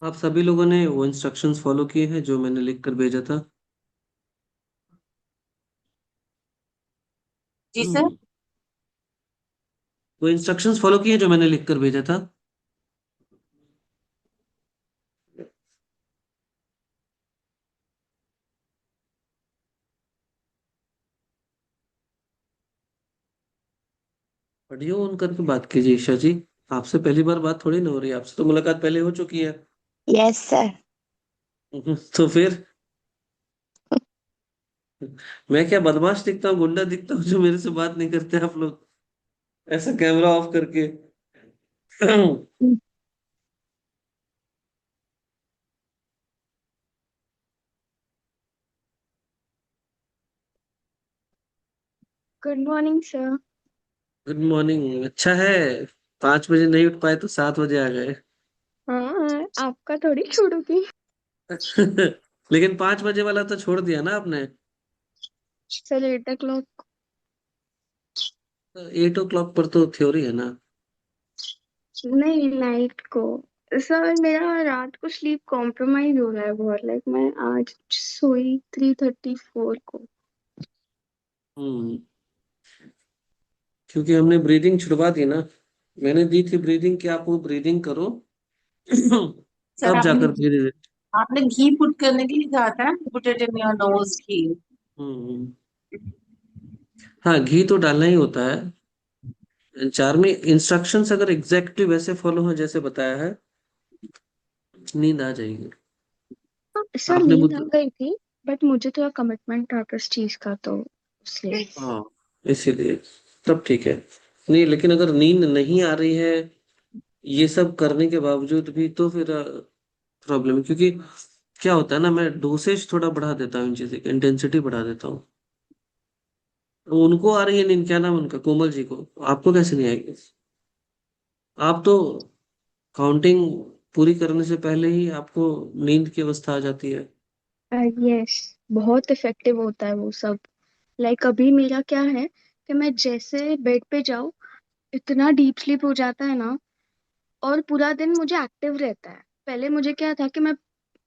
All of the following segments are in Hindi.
आप सभी लोगों ने वो इंस्ट्रक्शंस फॉलो किए हैं जो मैंने लिख कर भेजा था? जी सर। हम्म, वो इंस्ट्रक्शंस फॉलो किए हैं जो मैंने लिख कर भेजा था? ऑडियो ऑन करके बात कीजिए ईशा जी। आपसे पहली बार बात थोड़ी ना हो रही है, आपसे तो मुलाकात पहले हो चुकी है। Yes sir. तो फिर मैं क्या बदमाश दिखता हूँ, गुंडा दिखता हूँ जो मेरे से बात नहीं करते आप लोग ऐसा कैमरा ऑफ करके? Good morning sir. Good morning, अच्छा है। 5 बजे नहीं उठ पाए तो 7 बजे आ गए। हाँ, आपका थोड़ी छोड़ूंगी। लेकिन 5 बजे वाला तो छोड़ दिया ना आपने? Sir 8 o'clock। 8 o'clock पर तो थ्योरी है ना। नहीं, नाइट को। सर मेरा रात को स्लीप कॉम्प्रोमाइज हो रहा है बहुत, लाइक मैं आज सोई 3:34 को। हम्म। क्योंकि हमने ब्रीदिंग छुड़वा दी ना। मैंने दी थी ब्रीदिंग कि आप वो ब्रीदिंग करो। सर तब आपने जाकर धीरे। आपने घी पुट करने के लिए कहा था ना, put it in your nose ghee. Hmm. हाँ, घी तो डालना ही होता है। चार में इंस्ट्रक्शंस अगर एग्जैक्टली वैसे फॉलो हो जैसे बताया है, नींद आ जाएगी। सर आपने नींद आ मुझे। गई थी, बट मुझे थोड़ा कमिटमेंट था किस चीज का, तो इसलिए। हाँ, इसीलिए तब ठीक है। नहीं, लेकिन अगर नींद नहीं आ रही है ये सब करने के बावजूद भी तो फिर प्रॉब्लम है। क्योंकि क्या होता है ना, मैं डोसेज थोड़ा बढ़ा देता हूँ, इन चीज़ की इंटेंसिटी बढ़ा देता हूँ। तो उनको आ रही है नींद, क्या नाम है उनका, कोमल जी को। आपको कैसे नहीं आएगी? आप तो काउंटिंग पूरी करने से पहले ही आपको नींद की अवस्था आ जाती है। यस, बहुत इफेक्टिव होता है वो सब। लाइक अभी मेरा क्या है कि मैं जैसे बेड पे जाऊँ, इतना डीप स्लीप हो जाता है ना, और पूरा दिन मुझे एक्टिव रहता है। पहले मुझे क्या था कि मैं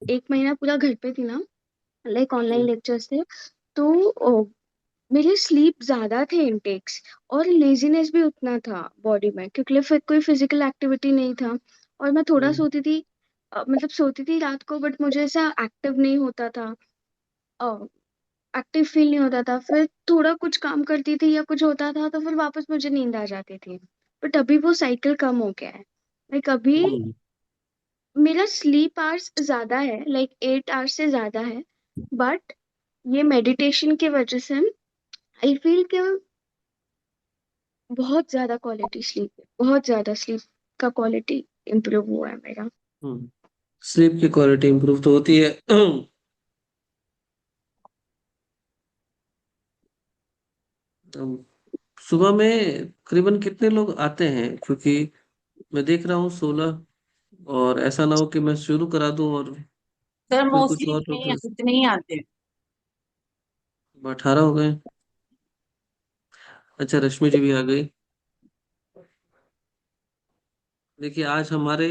1 महीना पूरा घर पे थी ना, लाइक ऑनलाइन हम्म। लेक्चर्स थे, तो मेरे स्लीप ज्यादा थे इनटेक्स, और लेजीनेस भी उतना था बॉडी में, क्योंकि फिर कोई फिजिकल एक्टिविटी नहीं था। और मैं थोड़ा हम्म। सोती थी, मतलब सोती थी रात को, बट मुझे ऐसा एक्टिव नहीं होता था, एक्टिव फील नहीं होता था। फिर थोड़ा कुछ काम करती थी या कुछ होता था तो फिर वापस मुझे नींद आ जाती थी। बट अभी वो साइकिल कम हो गया है। लाइक अभी हम्म। मेरा स्लीप आवर्स ज्यादा है, लाइक 8 आवर्स से ज्यादा है, बट ये मेडिटेशन की वजह से आई फील कि बहुत ज्यादा क्वालिटी स्लीप है, बहुत ज्यादा स्लीप का क्वालिटी इम्प्रूव हुआ है मेरा। हम्म। स्लीप की क्वालिटी इंप्रूव तो होती है। तो सुबह में करीबन कितने लोग आते हैं? क्योंकि मैं देख रहा हूँ 16, और ऐसा ना हो कि मैं शुरू करा दूं और सर फिर कुछ मोस्टली और इतने लोग ही इतने ही आते हैं। 18 हो गए। अच्छा, रश्मि जी भी आ गई। देखिए, आज हमारे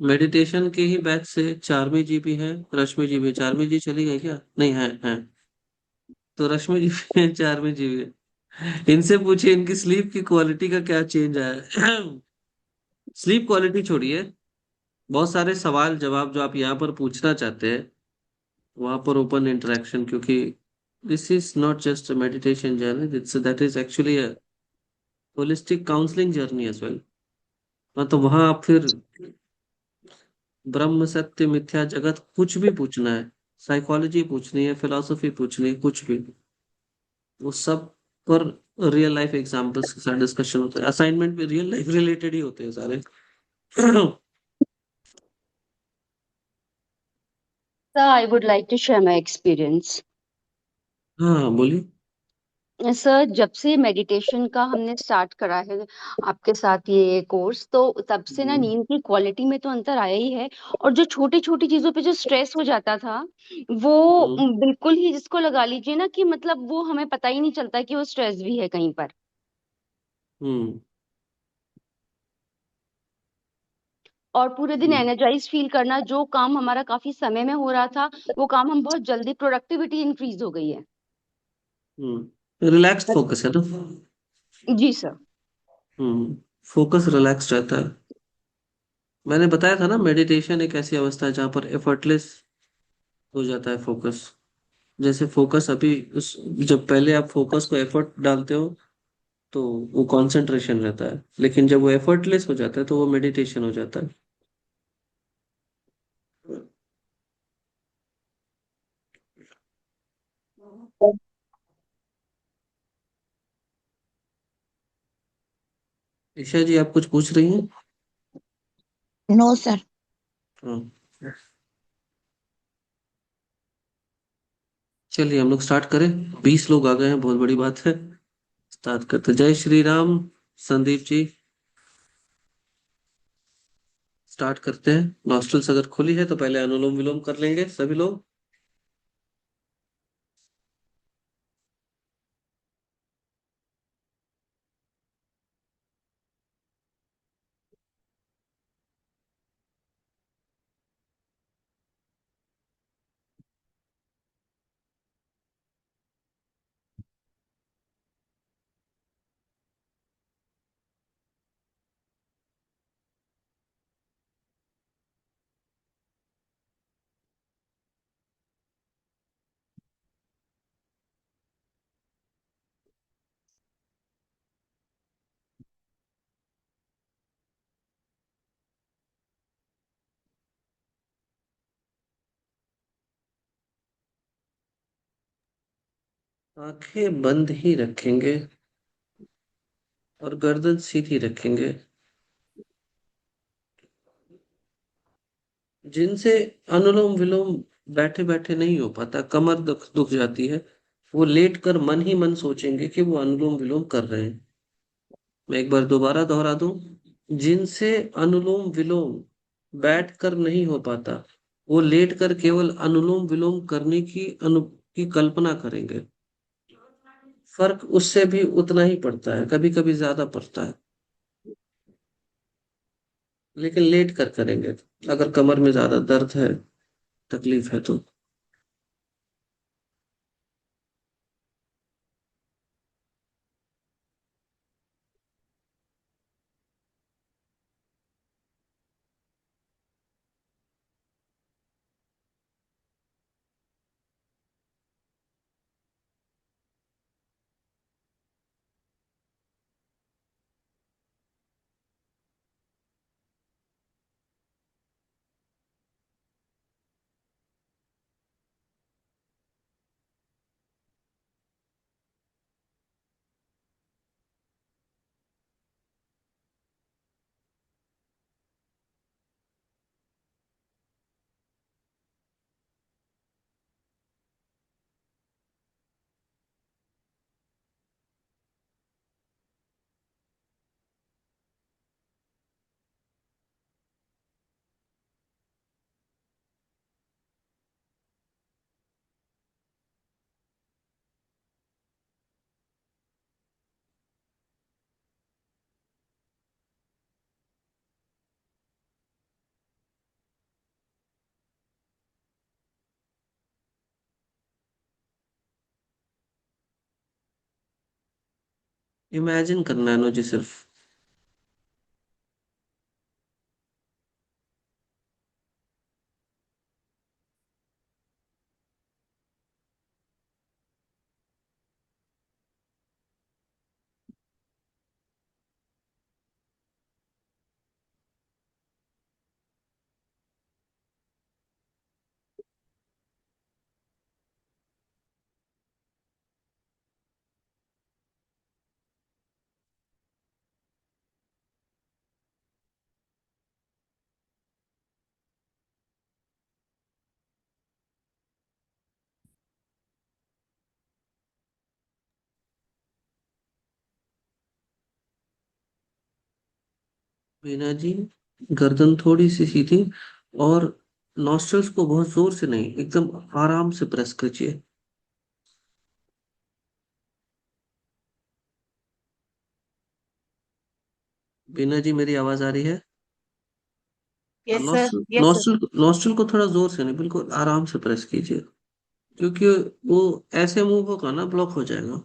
मेडिटेशन के ही बैच से चारवी जी भी है, रश्मि जी भी है। चारवी जी चली गई क्या? नहीं है। तो रश्मि जी भी है, चारवी जी भी है। इनसे पूछिए इनकी स्लीप की क्वालिटी का क्या चेंज आया है। स्लीप क्वालिटी छोड़िए, बहुत सारे सवाल जवाब जो आप यहाँ पर पूछना चाहते हैं वहां पर ओपन इंटरेक्शन। क्योंकि this is not just a meditation journey, it's that is actually a holistic counselling journey as well. तो वहां आप फिर ब्रह्म सत्य मिथ्या जगत कुछ भी पूछना है, साइकोलॉजी पूछनी है, फिलोसफी पूछनी है, कुछ भी, वो सब पर रियल लाइफ एग्जांपल्स के साथ डिस्कशन होता है। असाइनमेंट भी रियल लाइफ रिलेटेड ही होते हैं सारे। Sir, I would like to share my experience. हाँ, बोलिए। सर, जब से मेडिटेशन का हमने स्टार्ट करा है आपके साथ ये कोर्स, तो तब से ना हम्म। नींद की क्वालिटी में तो अंतर आया ही है। और जो छोटी छोटी चीजों पे जो स्ट्रेस हो जाता था, वो हम्म। बिल्कुल ही, जिसको लगा लीजिए ना कि मतलब वो हमें पता ही नहीं चलता कि वो स्ट्रेस भी है कहीं पर। और पूरे दिन एनर्जाइज फील करना। जो काम हमारा काफी समय में हो रहा था, वो काम हम बहुत जल्दी, प्रोडक्टिविटी इंक्रीज हो गई है। रिलैक्स फोकस है ना। जी सर। फोकस रिलैक्स रहता है। मैंने बताया था ना, मेडिटेशन एक ऐसी अवस्था है जहाँ पर एफर्टलेस हो जाता है फोकस। जैसे फोकस अभी उस, जब पहले आप फोकस को एफर्ट डालते हो तो वो कंसंट्रेशन रहता है, लेकिन जब वो एफर्टलेस हो जाता है तो वो मेडिटेशन हो जाता है। ईशा जी, आप कुछ पूछ रही हैं? No sir. हाँ। चलिए हम लोग स्टार्ट करें। 20 लोग आ गए हैं, बहुत बड़ी बात है। स्टार्ट करते, जय श्री राम। संदीप जी, स्टार्ट करते हैं। नॉस्ट्रल्स अगर खुली है तो पहले अनुलोम विलोम कर लेंगे सभी लोग। आंखें बंद ही रखेंगे और गर्दन सीधी रखेंगे। जिनसे अनुलोम विलोम बैठे बैठे नहीं हो पाता, कमर दुख दुख जाती है, वो लेट कर मन ही मन सोचेंगे कि वो अनुलोम विलोम कर रहे हैं। मैं एक बार दोबारा दोहरा दूं। जिनसे अनुलोम विलोम बैठ कर नहीं हो पाता, वो लेट कर केवल अनुलोम विलोम करने की कल्पना करेंगे। फर्क उससे भी उतना ही पड़ता है, कभी कभी ज्यादा पड़ता है, लेकिन लेट कर करेंगे अगर कमर में ज्यादा दर्द है, तकलीफ है तो। इमेजिन करना है नो जी, सिर्फ। मीना जी, गर्दन थोड़ी सी सीधी, और नॉस्ट्रल्स को बहुत जोर से नहीं, एकदम आराम से प्रेस कीजिए। मीना जी, मेरी आवाज आ रही है? Yes sir, nostril yes sir. Nostril nostril को थोड़ा जोर से नहीं, बिल्कुल आराम से प्रेस कीजिए, क्योंकि वो ऐसे मूव होगा ना, ब्लॉक हो जाएगा।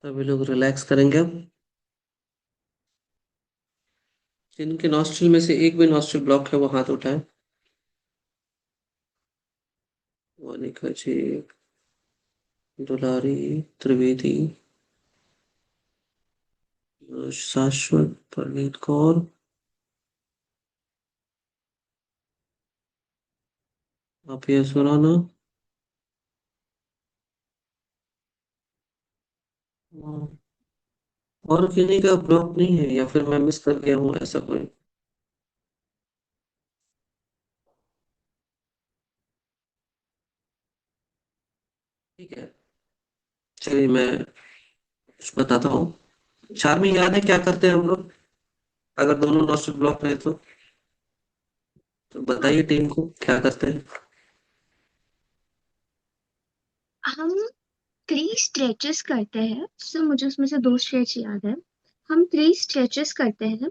सभी लोग रिलैक्स करेंगे अब। जिनके नॉस्ट्रल में से एक भी नॉस्ट्रल ब्लॉक है वो हाथ उठाए। मोनिका जी, दुलारी, त्रिवेदी, शाश्वत, परनीत कौर, आप ये सुनाना। और किन्हीं का ब्लॉक नहीं है, या फिर मैं मिस कर गया हूँ ऐसा कोई? ठीक है, चलिए मैं कुछ बताता हूँ। चार्मी याद है क्या करते हैं हम लोग अगर दोनों नॉस्ट्रल ब्लॉक रहे तो हाँ, बताइए टीम को क्या करते हैं। हम 3 स्ट्रेचेस करते हैं। सो मुझे उसमें से 2 स्ट्रेच याद है। हम 3 स्ट्रेचेस करते हैं।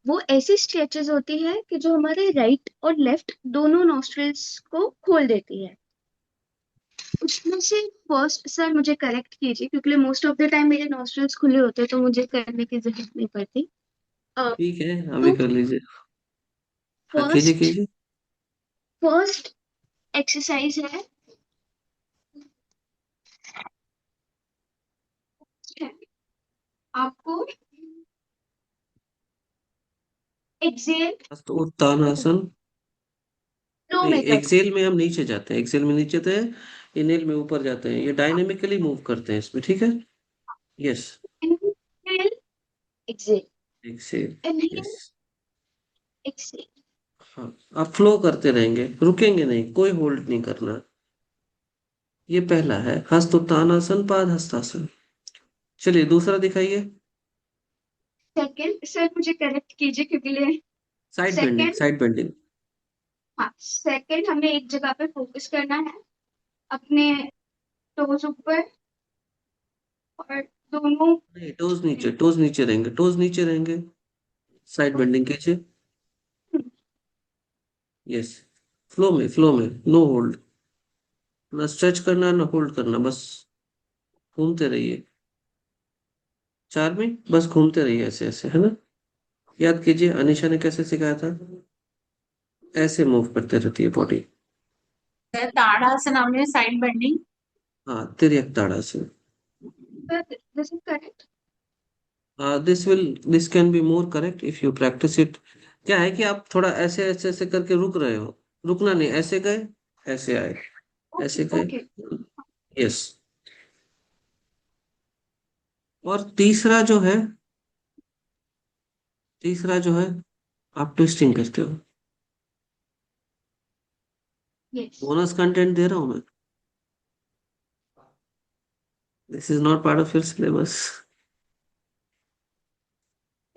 वो ऐसी स्ट्रेचेस होती है कि जो हमारे राइट और लेफ्ट दोनों नॉस्ट्रल्स को खोल देती है। उसमें से फर्स्ट सर मुझे करेक्ट कीजिए, क्योंकि मोस्ट ऑफ द टाइम मेरे नॉस्ट्रल्स खुले होते हैं तो मुझे करने की जरूरत नहीं पड़ती। ठीक है, अभी तो कर लीजिए। हाँ, कीजिए फर्स्ट कीजिए। फर्स्ट एक्सरसाइज है, आपको एक्सेल तो उत्तानासन। फ्लो नहीं, में करना एक्सेल में हम नीचे जाते हैं, एक्सेल में नीचे थे, इनहेल में ऊपर जाते हैं, ये डायनेमिकली मूव करते हैं इसमें, ठीक है। यस। है। Inhale, exhale, exhale. Inhale, yes. Exhale. हाँ, आप फ्लो करते रहेंगे, रुकेंगे नहीं, कोई होल्ड नहीं करना। ये पहला है हस्तोत्तानासन, पाद हस्तासन। चलिए दूसरा दिखाइए। सेकंड सर मुझे करेक्ट कीजिए, क्योंकि side bending, second, side bending. हाँ सेकंड हमें एक जगह पे फोकस करना है, अपने टोज ऊपर और दोनों। नहीं, टोज नीचे, टोज नीचे रहेंगे, टोज नीचे रहेंगे। साइड बेंडिंग कीजिए। यस। फ्लो में नो होल्ड, ना स्ट्रेच करना ना होल्ड करना, बस घूमते रहिए। चार में बस घूमते रहिए, ऐसे ऐसे, है ना। याद कीजिए अनीशा ने कैसे सिखाया था, ऐसे मूव करते रहती है बॉडी। ताड़ासन हमने साइड बेंडिंग। हाँ, Tiryak Tadasana. This is correct. This can be more correct if you practice it. क्या है कि आप थोड़ा ऐसे ऐसे ऐसे करके रुक रहे हो, रुकना नहीं, ऐसे गए, ऐसे आए, ओके ऐसे गए। ओके। यस। और तीसरा जो है आप ट्विस्टिंग करते हो। यस, बोनस कंटेंट दे रहा हूं मैं, this is not part of your syllabus.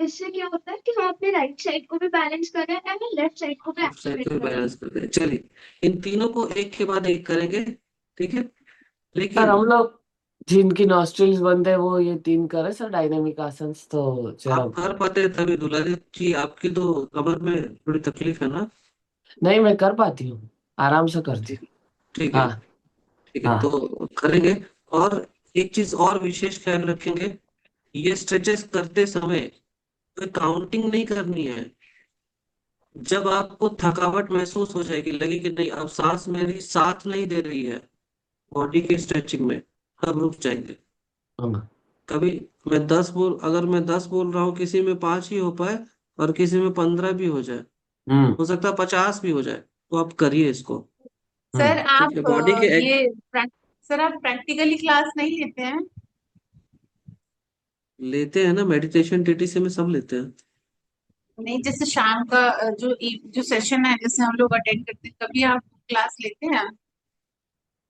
इससे क्या होता है कि हम अपने राइट साइड को भी बैलेंस कर रहे हैं एंड लेफ्ट साइड को भी लेफ्ट साइड एक्टिवेट को कर रहे हैं। बैलेंस करते हैं। चलिए, इन तीनों को एक के बाद एक करेंगे, ठीक है। सर लेकिन हम लोग जिनकी नॉस्ट्रिल्स बंद है वो ये 3 करे सर डायनेमिक आसन तो आप जरा। कर पाते हैं तभी दुलारी जी, आपकी तो कमर में थोड़ी तकलीफ है ना? नहीं मैं कर पाती हूँ, आराम से करती ठीक हूँ। ठीक है। हाँ ठीक है हाँ। तो करेंगे। और एक चीज और विशेष ख्याल रखेंगे, ये स्ट्रेचेस करते समय कोई काउंटिंग नहीं करनी है। जब आपको थकावट महसूस हो जाएगी, लगे कि नहीं अब सांस मेरी साथ नहीं दे रही है बॉडी की स्ट्रेचिंग में, तब रुक जाएंगे। हाँ। कभी अगर मैं 10 बोल रहा हूँ, किसी में 5 ही हो पाए और किसी में 15 भी हो जाए, हम्म हो सकता है 50 भी हो जाए, तो आप करिए इसको। सर हम्म। ठीक है, आप बॉडी के एक सर आप प्रैक्टिकली क्लास नहीं लेते हैं? लेते हैं ना, मेडिटेशन टीटीसी में सब लेते हैं। नहीं, जैसे शाम का जो सेशन है जैसे हम लोग अटेंड करते हैं, कभी आप क्लास लेते हैं?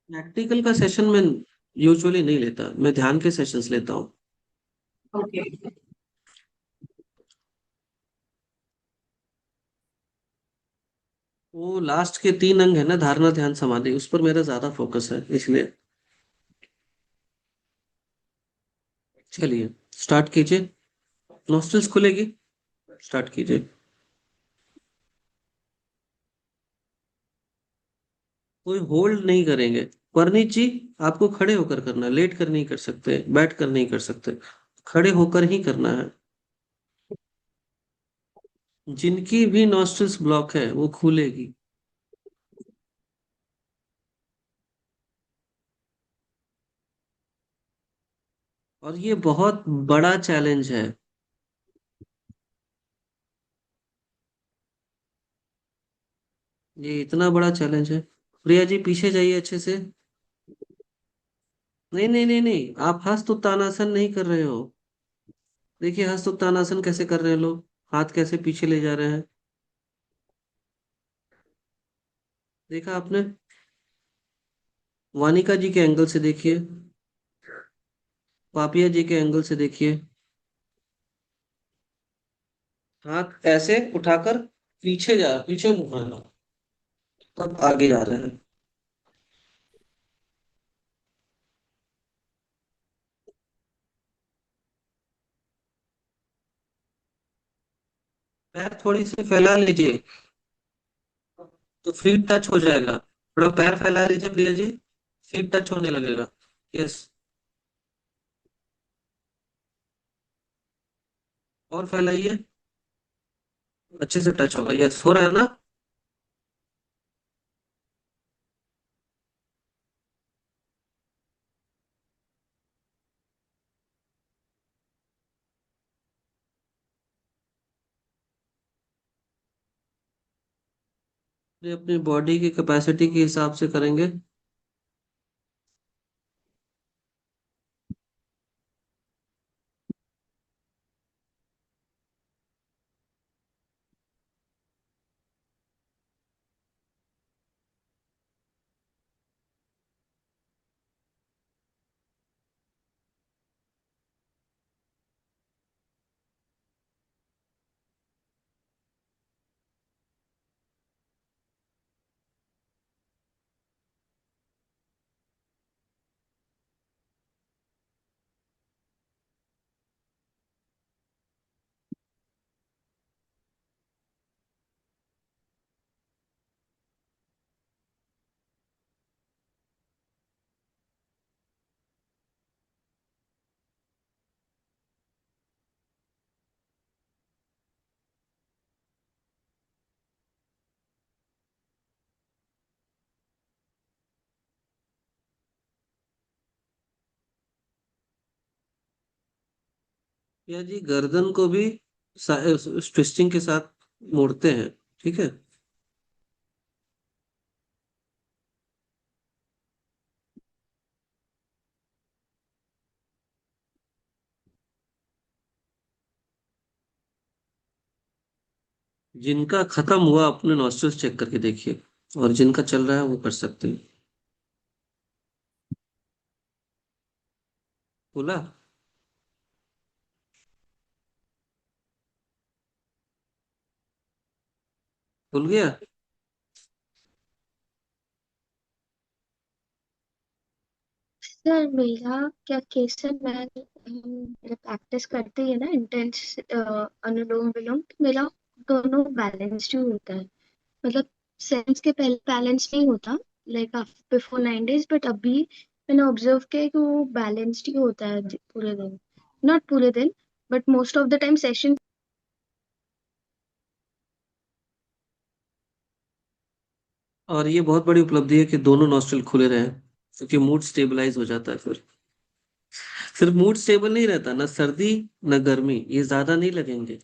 प्रैक्टिकल का सेशन में यूजुअली नहीं लेता, मैं ध्यान के सेशंस लेता हूँ। ओके। वो लास्ट के 3 अंग है ना, धारणा ध्यान समाधि, उस पर मेरा ज्यादा फोकस है इसलिए। चलिए स्टार्ट कीजिए, नॉस्ट्रल्स खुलेगी, स्टार्ट कीजिए। कोई होल्ड नहीं करेंगे। परनीत जी, आपको खड़े होकर करना है, लेट कर नहीं कर सकते, बैठ कर नहीं कर सकते, खड़े होकर ही करना है। जिनकी भी नॉस्ट्रल्स ब्लॉक है वो खुलेगी। और ये बहुत बड़ा चैलेंज है, ये इतना बड़ा चैलेंज है। प्रिया जी पीछे जाइए अच्छे से। नहीं नहीं नहीं नहीं, आप हस्त नहीं कर रहे हो। देखिए हस्त उत्तानासन कैसे कर रहे हैं लोग, हाथ कैसे पीछे ले जा रहे हैं, देखा आपने? वानिका जी के एंगल से देखिए, पापिया जी के एंगल से देखिए। हाथ ऐसे उठाकर पीछे मुड़ना, तब आगे जा रहे हैं। पैर थोड़ी सी फैला लीजिए, तो फीट टच हो जाएगा। थोड़ा पैर फैला लीजिए प्रिया जी, फीट टच होने लगेगा। यस, और फैलाइए, अच्छे से टच होगा। यस, हो रहा है ना? ये अपनी बॉडी की कैपेसिटी के हिसाब से करेंगे। या जी गर्दन को भी ट्विस्टिंग के साथ मोड़ते हैं, ठीक है। जिनका खत्म हुआ अपने नॉस्ट्रल्स चेक करके देखिए, और जिनका चल रहा है वो कर सकते हैं। बोला। खुल गया? सर मेरा क्या केस है, मैं प्रैक्टिस करते ही है ना इंटेंस अनुलोम विलोम, तो मेरा दोनों बैलेंस्ड ही होता है। मतलब सेंस के पहले बैलेंस नहीं होता, लाइक बिफोर 9 days, बट अभी मैंने ऑब्जर्व किया कि वो बैलेंस्ड ही होता है पूरे दिन। नॉट पूरे दिन, but most of the time session. और ये बहुत बड़ी उपलब्धि है कि दोनों नॉस्ट्रल खुले रहे, क्योंकि मूड स्टेबलाइज हो जाता है फिर। सिर्फ मूड स्टेबल नहीं रहता, ना सर्दी ना गर्मी, ये ज्यादा नहीं लगेंगे,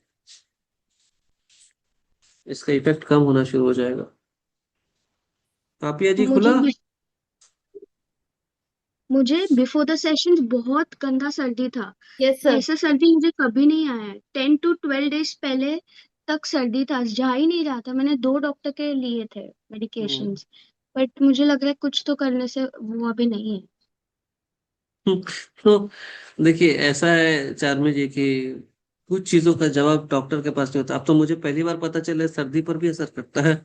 इसका इफेक्ट कम होना शुरू हो जाएगा। पापिया जी खुला? मुझे मुझे बिफोर द सेशन बहुत गंदा सर्दी था। Yes sir. ऐसा सर्दी मुझे कभी नहीं आया है। 10 to 12 days पहले तक सर्दी था, जा ही नहीं रहा था। मैंने 2 डॉक्टर के लिए थे हम्म। मेडिकेशंस, बट मुझे लग रहा है कुछ तो करने से वो अभी नहीं है। तो देखिए ऐसा है चार्मी जी की, कुछ चीजों का जवाब डॉक्टर के पास नहीं होता। अब तो मुझे पहली बार पता चला सर्दी पर भी असर करता है।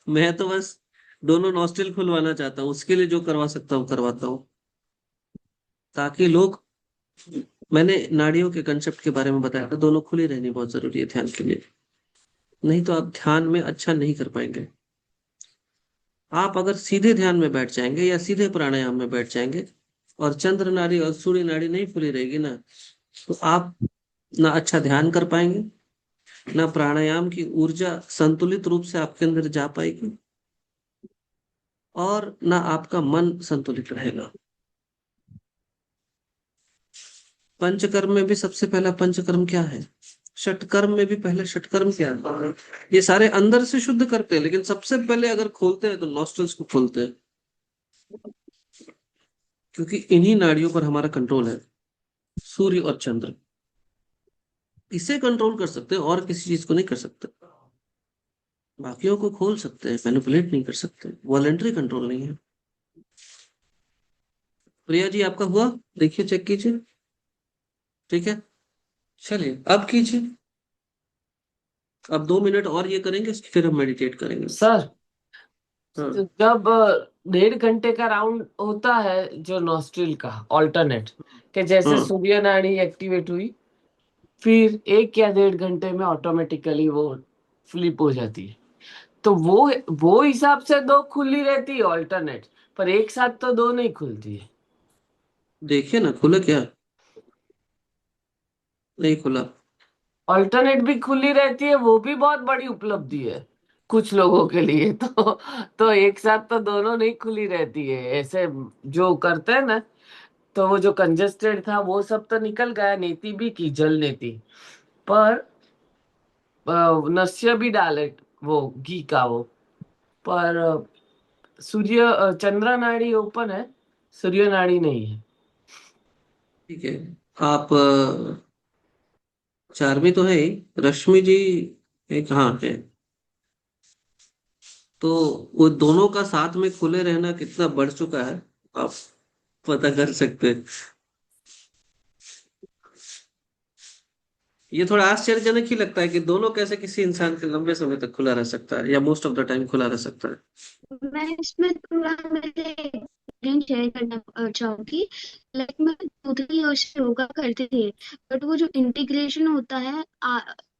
मैं तो बस दोनों नॉस्ट्रिल खुलवाना चाहता हूँ, उसके लिए जो करवा सकता हूँ करवाता हूँ, ताकि लोग, मैंने नाड़ियों के कंसेप्ट के बारे में बताया था, दोनों खुली रहनी बहुत जरूरी है ध्यान के लिए, नहीं तो आप ध्यान में अच्छा नहीं कर पाएंगे। आप अगर सीधे ध्यान में बैठ जाएंगे या सीधे प्राणायाम में बैठ जाएंगे और चंद्र नाड़ी और सूर्य नाड़ी नहीं खुली रहेगी ना, तो आप ना अच्छा ध्यान कर पाएंगे, ना प्राणायाम की ऊर्जा संतुलित रूप से आपके अंदर जा पाएगी, और ना आपका मन संतुलित रहेगा। पंचकर्म में भी सबसे पहला पंचकर्म क्या है? षटकर्म में भी पहले षटकर्म क्या है? ये सारे अंदर से शुद्ध करते हैं, लेकिन सबसे पहले अगर खोलते हैं तो नॉस्ट्रल्स को खोलते हैं, क्योंकि इन्हीं नाड़ियों पर हमारा कंट्रोल है, सूर्य और चंद्र। इसे कंट्रोल कर सकते हैं और किसी चीज को नहीं कर सकते। बाकियों को खोल सकते हैं, मैनिपुलेट नहीं कर सकते, वॉलेंट्री कंट्रोल नहीं है। प्रिया जी आपका हुआ? देखिए चेक कीजिए। ठीक है, चलिए अब कीजिए। अब 2 मिनट और ये करेंगे, फिर हम मेडिटेट करेंगे। सर, हाँ। तो जब 1.5 घंटे का राउंड होता है जो नॉस्ट्रिल का ऑल्टरनेट, कि जैसे हाँ, सूर्य नाड़ी एक्टिवेट हुई, फिर 1 या 1.5 घंटे में ऑटोमेटिकली वो फ्लिप हो जाती है, तो वो हिसाब से दो खुली रहती है ऑल्टरनेट, पर एक साथ तो दो नहीं खुलती है। देखिए ना खुला क्या? नहीं खुला। ऑल्टरनेट भी खुली रहती है, वो भी बहुत बड़ी उपलब्धि है कुछ लोगों के लिए। तो एक साथ तो दोनों नहीं खुली रहती है ऐसे जो करते हैं ना। तो वो जो कंजेस्टेड था वो सब तो निकल गया, नीति भी की जल नीति, पर नस्य भी डाले वो घी का वो, पर चंद्र नाड़ी ओपन है, सूर्य नाड़ी नहीं है। ठीक है। आप चार्मी तो है ही, रश्मि जी एक, हाँ है। तो वो दोनों का साथ में खुले रहना कितना बढ़ चुका है, आप पता कर सकते हैं। ये थोड़ा आश्चर्यजनक ही लगता है कि दोनों कैसे किसी इंसान के लंबे समय तक खुला रह सकता है, या मोस्ट ऑफ द टाइम खुला रह सकता है। मैं इसमें थोड़ा मेरे एक्सपीरियंस शेयर करना चाहूंगी। लाइक मैं 2 3 years से योगा करती थी, बट वो जो इंटीग्रेशन होता है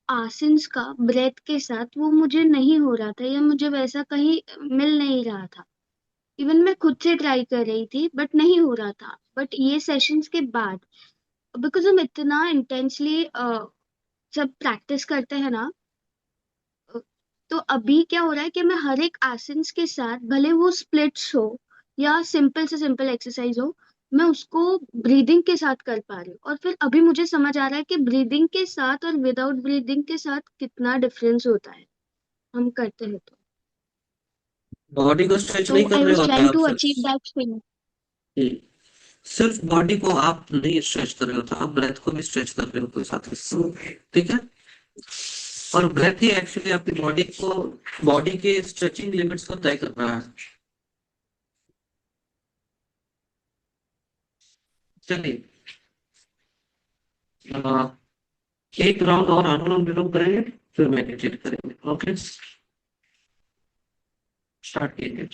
आसन्स का ब्रेथ के साथ, वो मुझे नहीं हो रहा था, या मुझे वैसा कहीं मिल नहीं रहा था। इवन मैं खुद से ट्राई कर रही थी बट नहीं हो रहा था। बट ये सेशंस के बाद, बिकॉज हम इतना इंटेंसली सब प्रैक्टिस करते हैं ना, तो अभी क्या हो रहा है कि मैं हर एक आसन्स के साथ, भले वो स्प्लिट्स हो या सिंपल से सिंपल एक्सरसाइज हो, मैं उसको ब्रीदिंग के साथ कर पा रही हूँ। और फिर अभी मुझे समझ आ रहा है कि ब्रीदिंग के साथ और विदाउट ब्रीदिंग के साथ कितना डिफरेंस होता है, हम करते हैं तो। बॉडी को स्ट्रेच तो नहीं कर आई रहे वाज होते ट्राइंग आप टू सिर्फ। Achieve that thing. सिर्फ बॉडी को आप नहीं स्ट्रेच कर रहे होते, आप ब्रेथ को भी स्ट्रेच कर रहे होते साथ ही। ठीक है। और ब्रेथ ही एक्चुअली आपकी बॉडी को, बॉडी के स्ट्रेचिंग लिमिट्स को तय कर रहा है। चलिए, अ, एक राउंड और अनुलोम विलोम करेंगे, फिर मेडिटेट करेंगे। ओके। स्टार्ट कीजिए।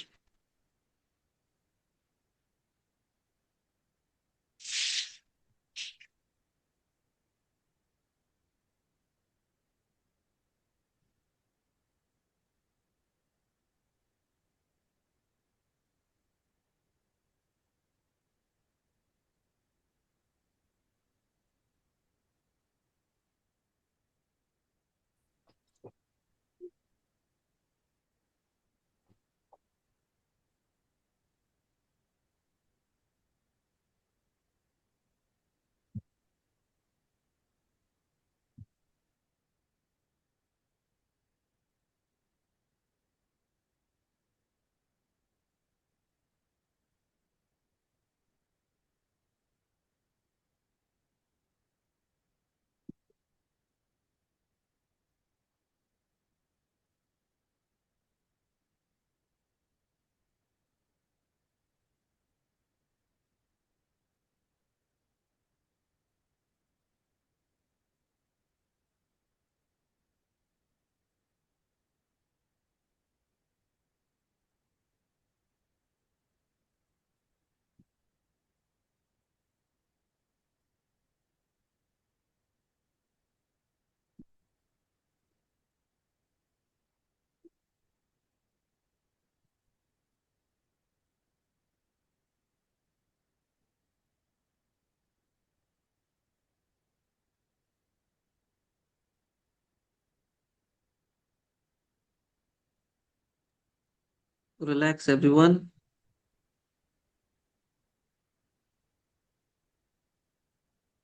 Relax everyone.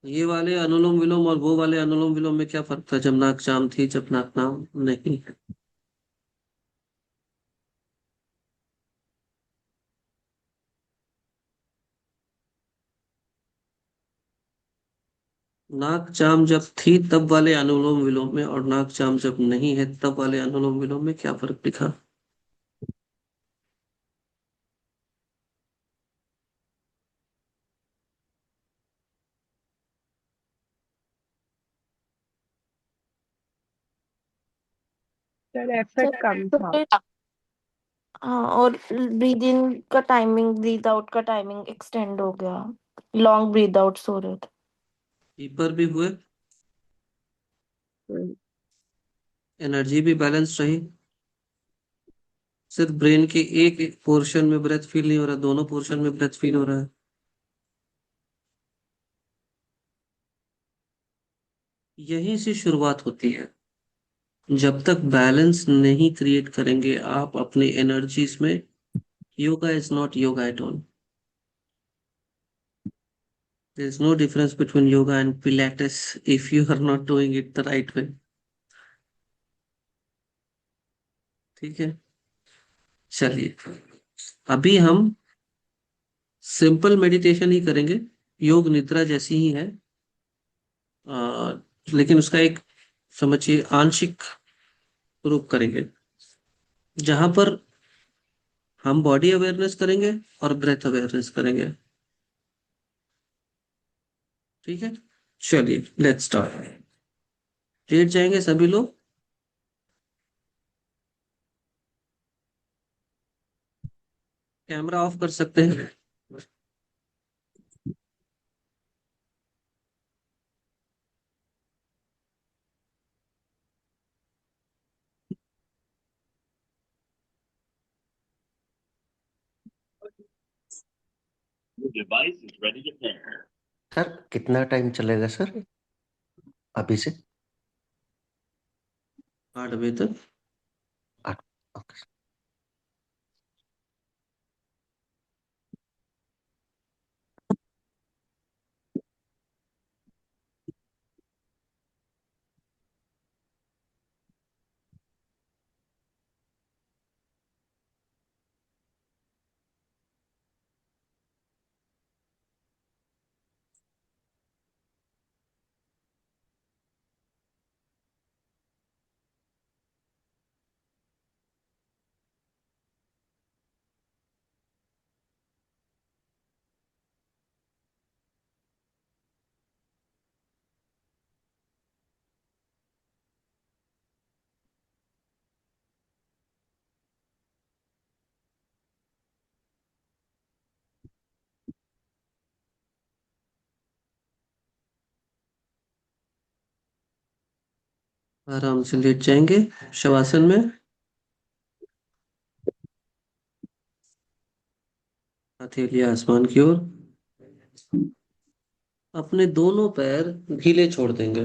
ये वाले अनुलोम विलोम और वो वाले अनुलोम विलोम में क्या फर्क था, जब नाक जाम थी, जब नाक नाम नहीं? नाक जाम जब थी तब वाले अनुलोम विलोम में, और नाक जाम जब नहीं है तब वाले अनुलोम विलोम में क्या फर्क दिखा? सर सर एफर्ट कम था। तो हाँ, और ब्रीद इन का टाइमिंग, ब्रीद आउट का टाइमिंग एक्सटेंड हो गया। लॉन्ग ब्रीद आउट्स हो रहे थे। डीपर भी हुए, हम्म, एनर्जी भी बैलेंस रही। सिर्फ ब्रेन के एक एक पोर्शन में ब्रेथ फील नहीं हो रहा, दोनों पोर्शन में ब्रेथ फील हो रहा है। यहीं से शुरुआत होती है। जब तक बैलेंस नहीं क्रिएट करेंगे आप अपनी एनर्जीज में, yoga is not yoga at all. There is no difference between yoga and Pilates if you are not doing it the right way. ठीक है, चलिए अभी हम सिंपल मेडिटेशन ही करेंगे, योग निद्रा जैसी ही है। आ, लेकिन उसका एक, समझिए, आंशिक रूप करेंगे, जहां पर हम बॉडी अवेयरनेस करेंगे और ब्रेथ अवेयरनेस करेंगे। ठीक है, चलिए लेट्स स्टार्ट। लेट जाएंगे सभी लोग। कैमरा ऑफ कर सकते हैं। सर कितना टाइम चलेगा सर अभी से? 8 बजे तक। 8। ओके। आराम से लेट जाएंगे शवासन में। हथेलियां आसमान की ओर। अपने दोनों पैर ढीले छोड़ देंगे।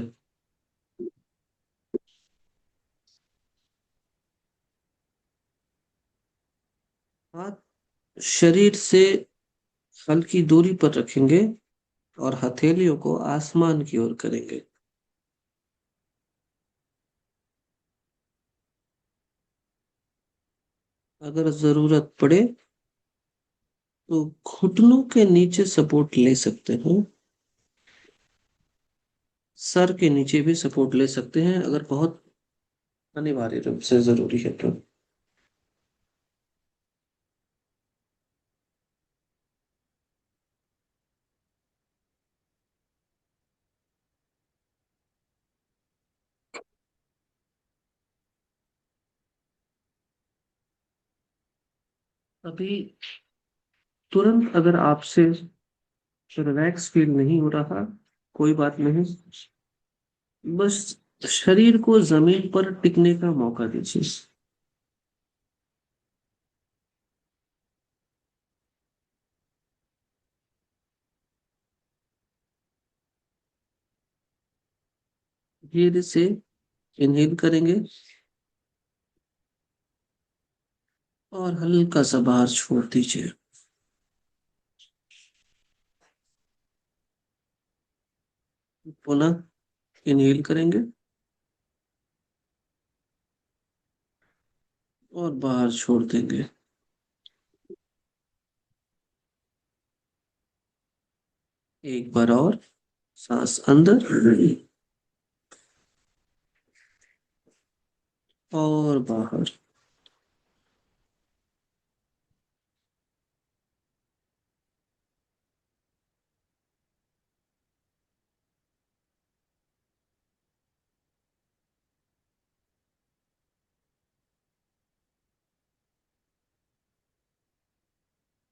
हाथ शरीर से हल्की दूरी पर रखेंगे और हथेलियों को आसमान की ओर करेंगे। अगर जरूरत पड़े तो घुटनों के नीचे सपोर्ट ले सकते हैं। सर के नीचे भी सपोर्ट ले सकते हैं अगर बहुत अनिवार्य रूप से जरूरी है तो। अभी तुरंत अगर आपसे रिलैक्स फील नहीं हो रहा, कोई बात नहीं। बस शरीर को जमीन पर टिकने का मौका दीजिए। धीरे से इनहेल करेंगे और हल्का सा बाहर छोड़ दीजिए। पुनः इनहेल करेंगे और बाहर छोड़ देंगे। एक बार और सांस अंदर और बाहर।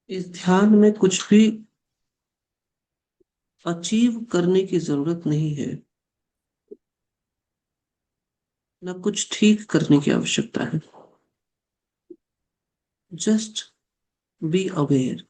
इस ध्यान में कुछ भी अचीव करने की जरूरत नहीं है, ना कुछ ठीक करने की आवश्यकता है। Just be aware.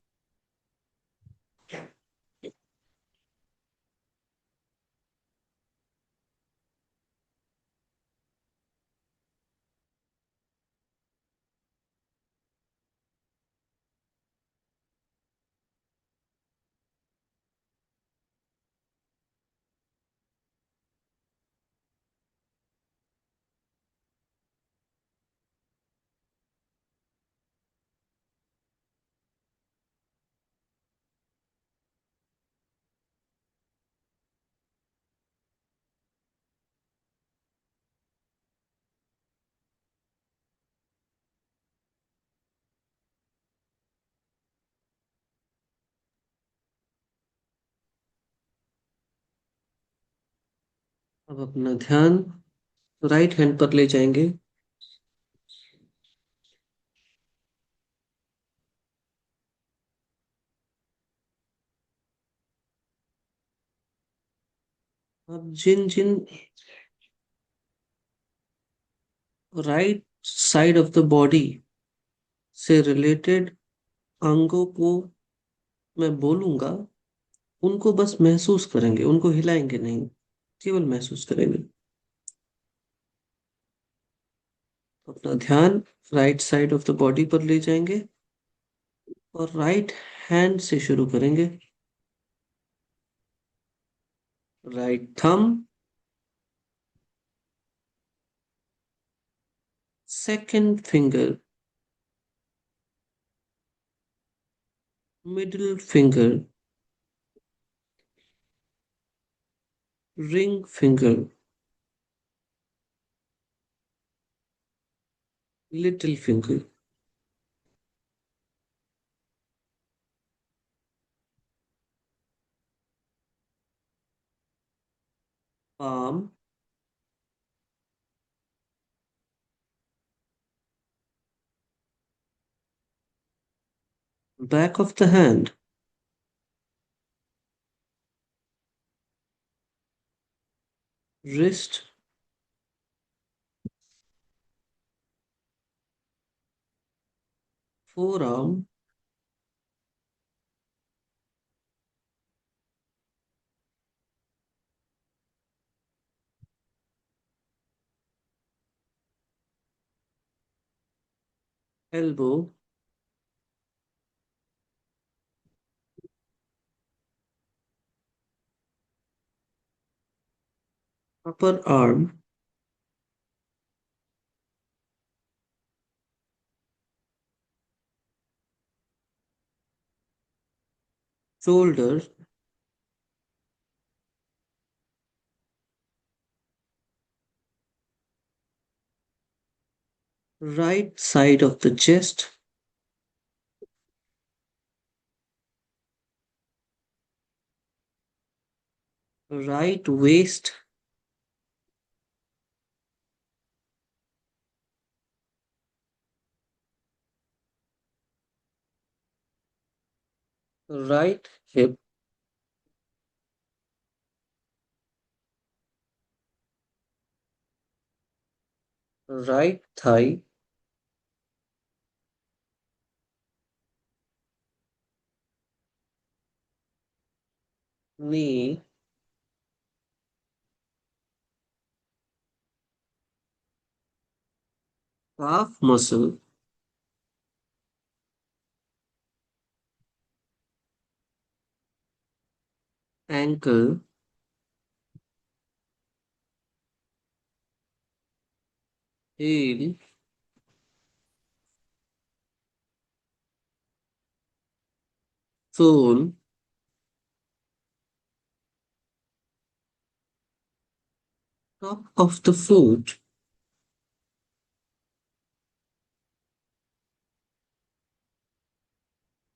अब अपना ध्यान राइट हैंड पर ले जाएंगे। अब जिन जिन right side of the body से रिलेटेड अंगों को मैं बोलूंगा, उनको बस महसूस करेंगे, उनको हिलाएंगे नहीं, केवल महसूस करेंगे। अपना ध्यान right side of the body पर ले जाएंगे और राइट हैंड से शुरू करेंगे। Right thumb, second finger, middle finger, ring finger, little finger, palm, back of the hand, wrist, forearm, elbow, upper arm, shoulder, right side of the chest, right waist, right hip, right thigh, knee, calf muscle, ankle, heel, sole, top of the foot,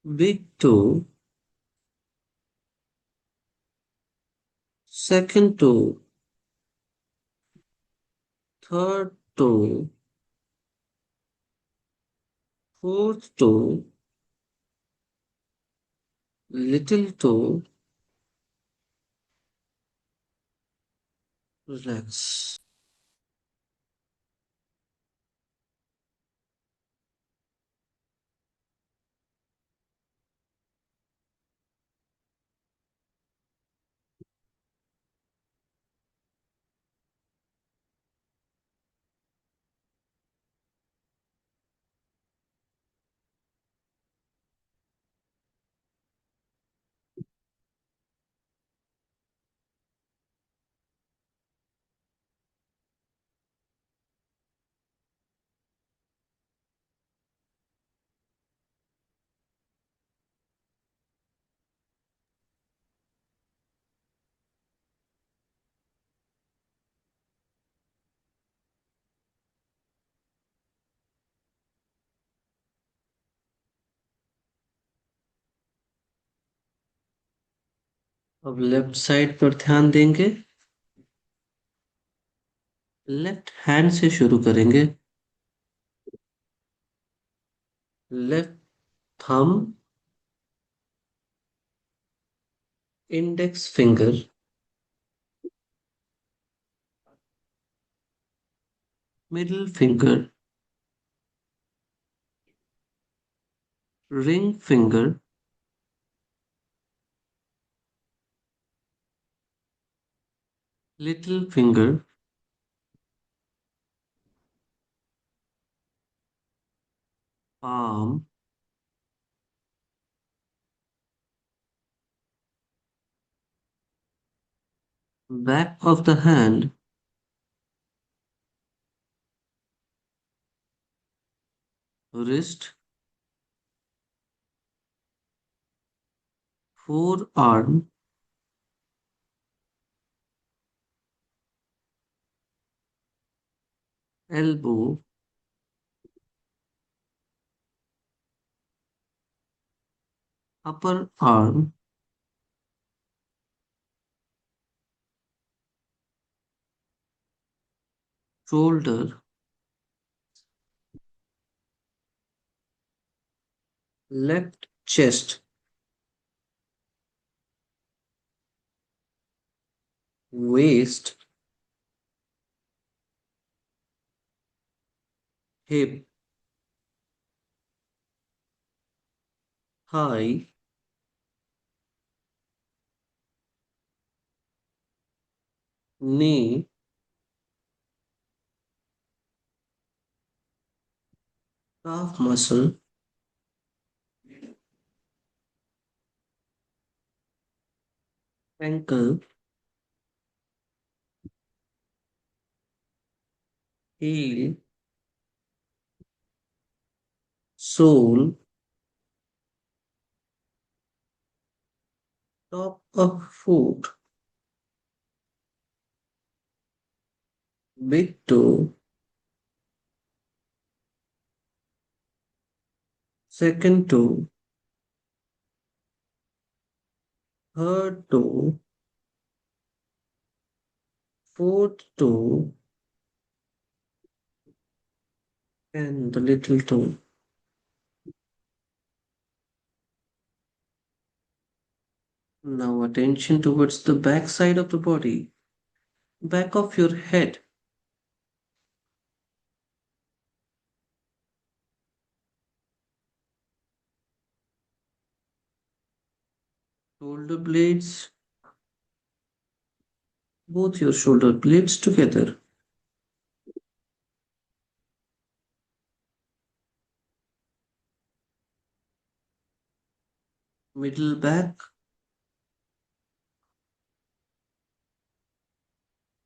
big toe, second toe, third toe, fourth toe, little toe, relax. अब लेफ्ट साइड पर ध्यान देंगे। लेफ्ट हैंड से शुरू करेंगे। Left thumb, index finger, middle finger, ring finger, little finger, palm, back of the hand, wrist, forearm, elbow, upper arm, shoulder, left chest, waist, hip, high, knee, calf muscle, ankle, heel, sole, top of foot, big toe, second toe, third toe, fourth toe, and the little toe. Now attention towards the back side of the body, back of your head, shoulder blades, both your shoulder blades together, middle back,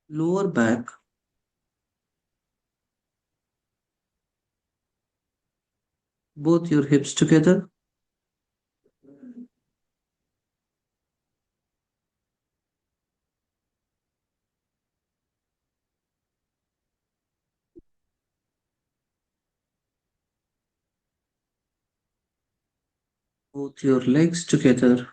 lower back, both your hips together, both your legs together.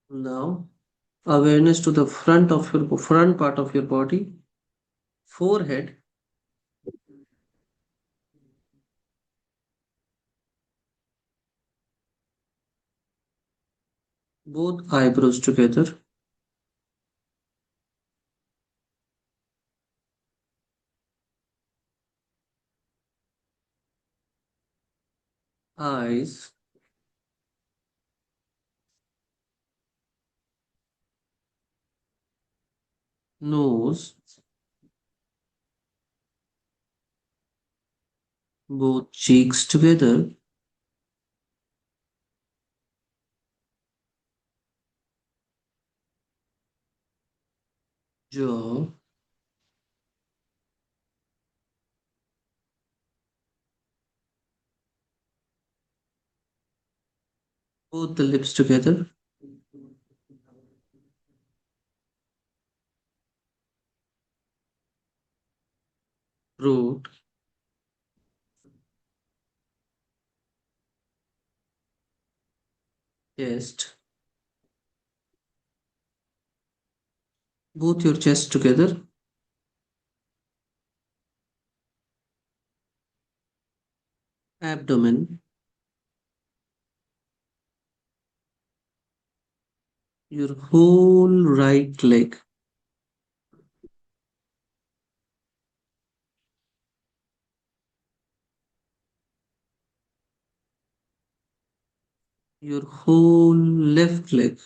Now awareness to the front part of your body, forehead, both eyebrows together, eyes, nose, both cheeks together, jaw, both the lips together, throat, chest, both your chest together, abdomen, your whole right leg, your whole left leg,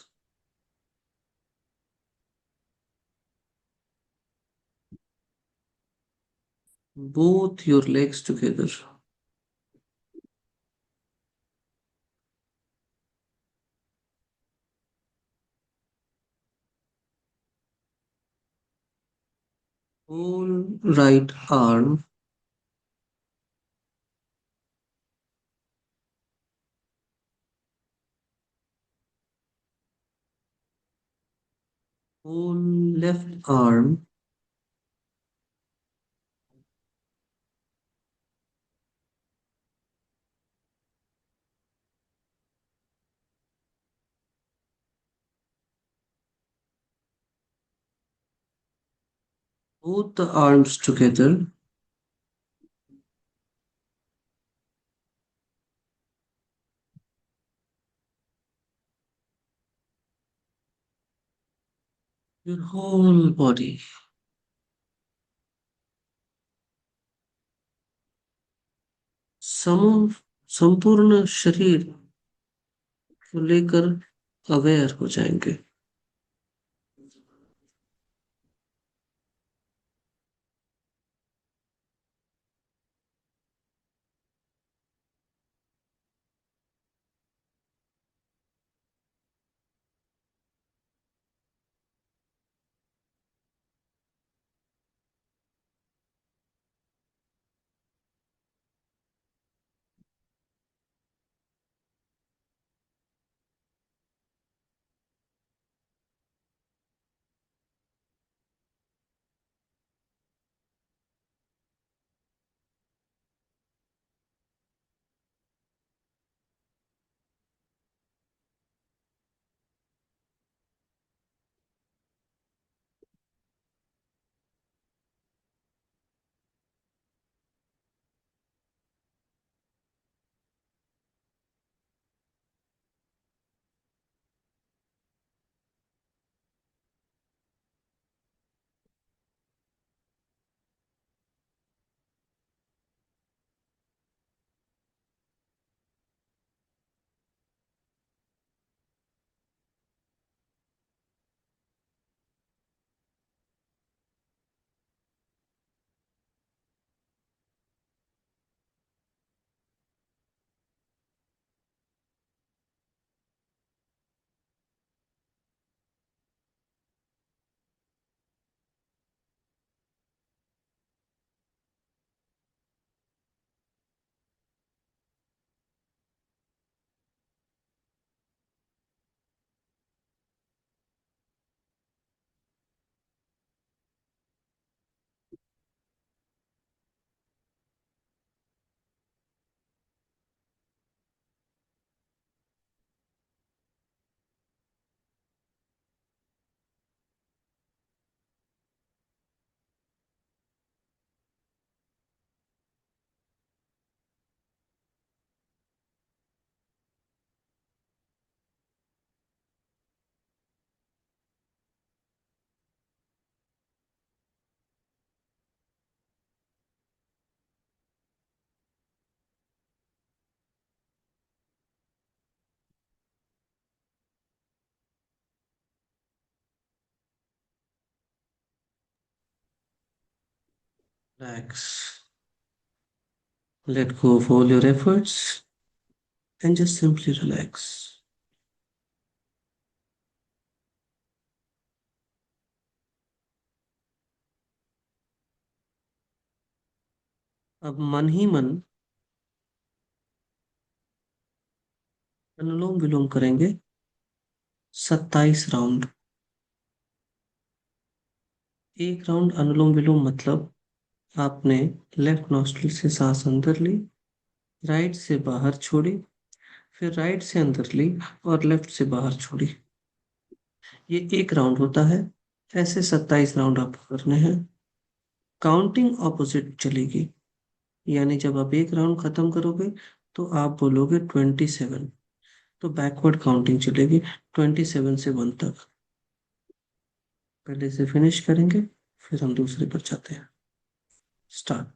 both your legs together, whole right arm, whole left arm, both the arms together, your whole body. सम संपूर्ण शरीर को लेकर अवेयर हो जाएंगे. Relax. Let go of all your efforts and just simply relax. अब मन ही मन अनुलोम विलोम करेंगे 27 राउंड. एक राउंड अनुलोम विलोम मतलब आपने लेफ्ट नॉस्ट्रिल से सांस अंदर ली, राइट से बाहर छोड़ी, फिर राइट से अंदर ली और लेफ्ट से बाहर छोड़ी. ये एक राउंड होता है. ऐसे 27 राउंड आपको करने हैं. काउंटिंग ऑपोजिट चलेगी. यानी जब आप एक राउंड खत्म करोगे तो आप बोलोगे 27. तो बैकवर्ड काउंटिंग चलेगी 27 से 1 तक. पहले से फिनिश करेंगे, फिर हम दूसरे पर जाते हैं. Start.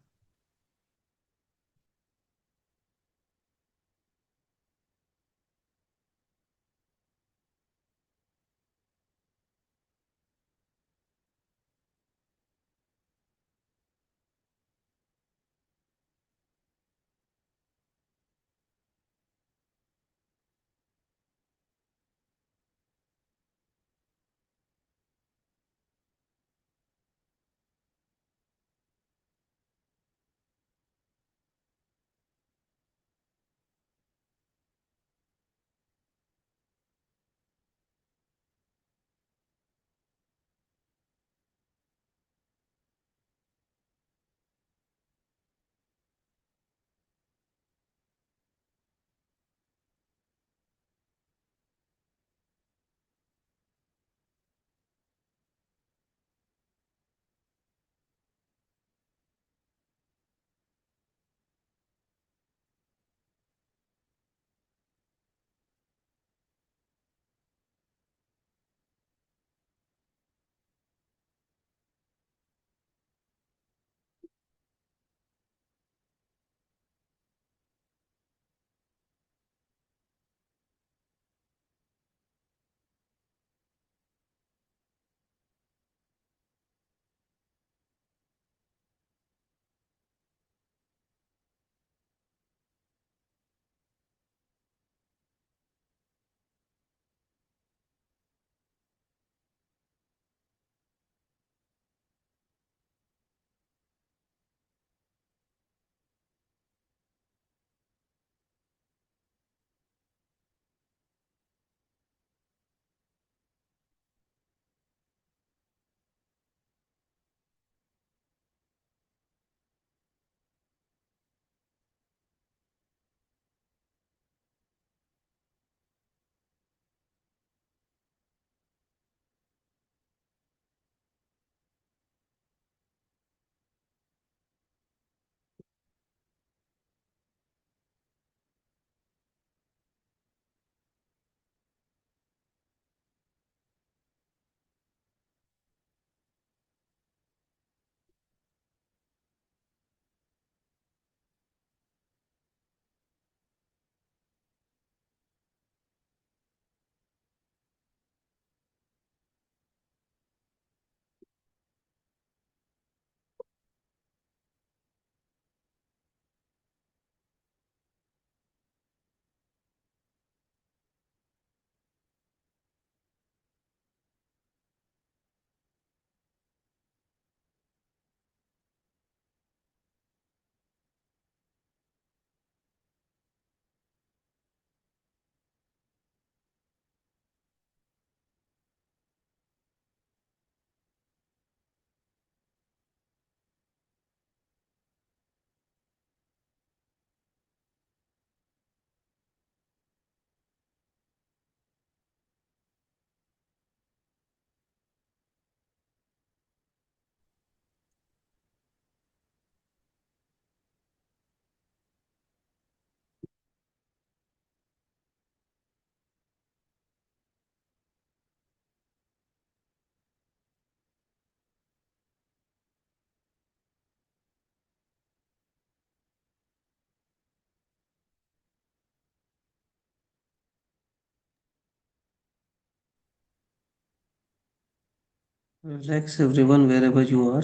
Relax everyone wherever you are.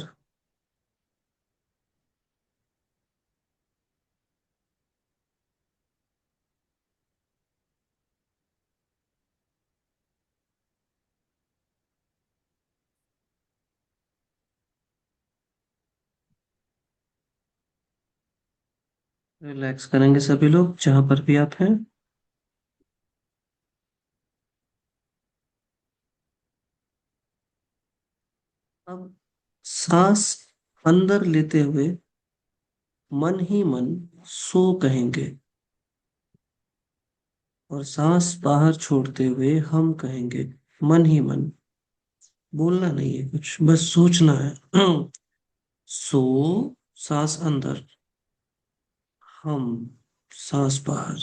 Relax करेंगे सभी लोग जहां पर भी आप हैं। अब सांस अंदर लेते हुए मन ही मन सो कहेंगे, और सांस बाहर छोड़ते हुए हम कहेंगे मन ही मन। बोलना नहीं है कुछ, बस सोचना है। सो, सांस अंदर, हम, सांस बाहर।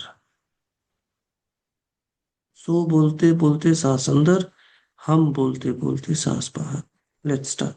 सो बोलते बोलते सांस अंदर, हम बोलते बोलते सांस बाहर। Let's start.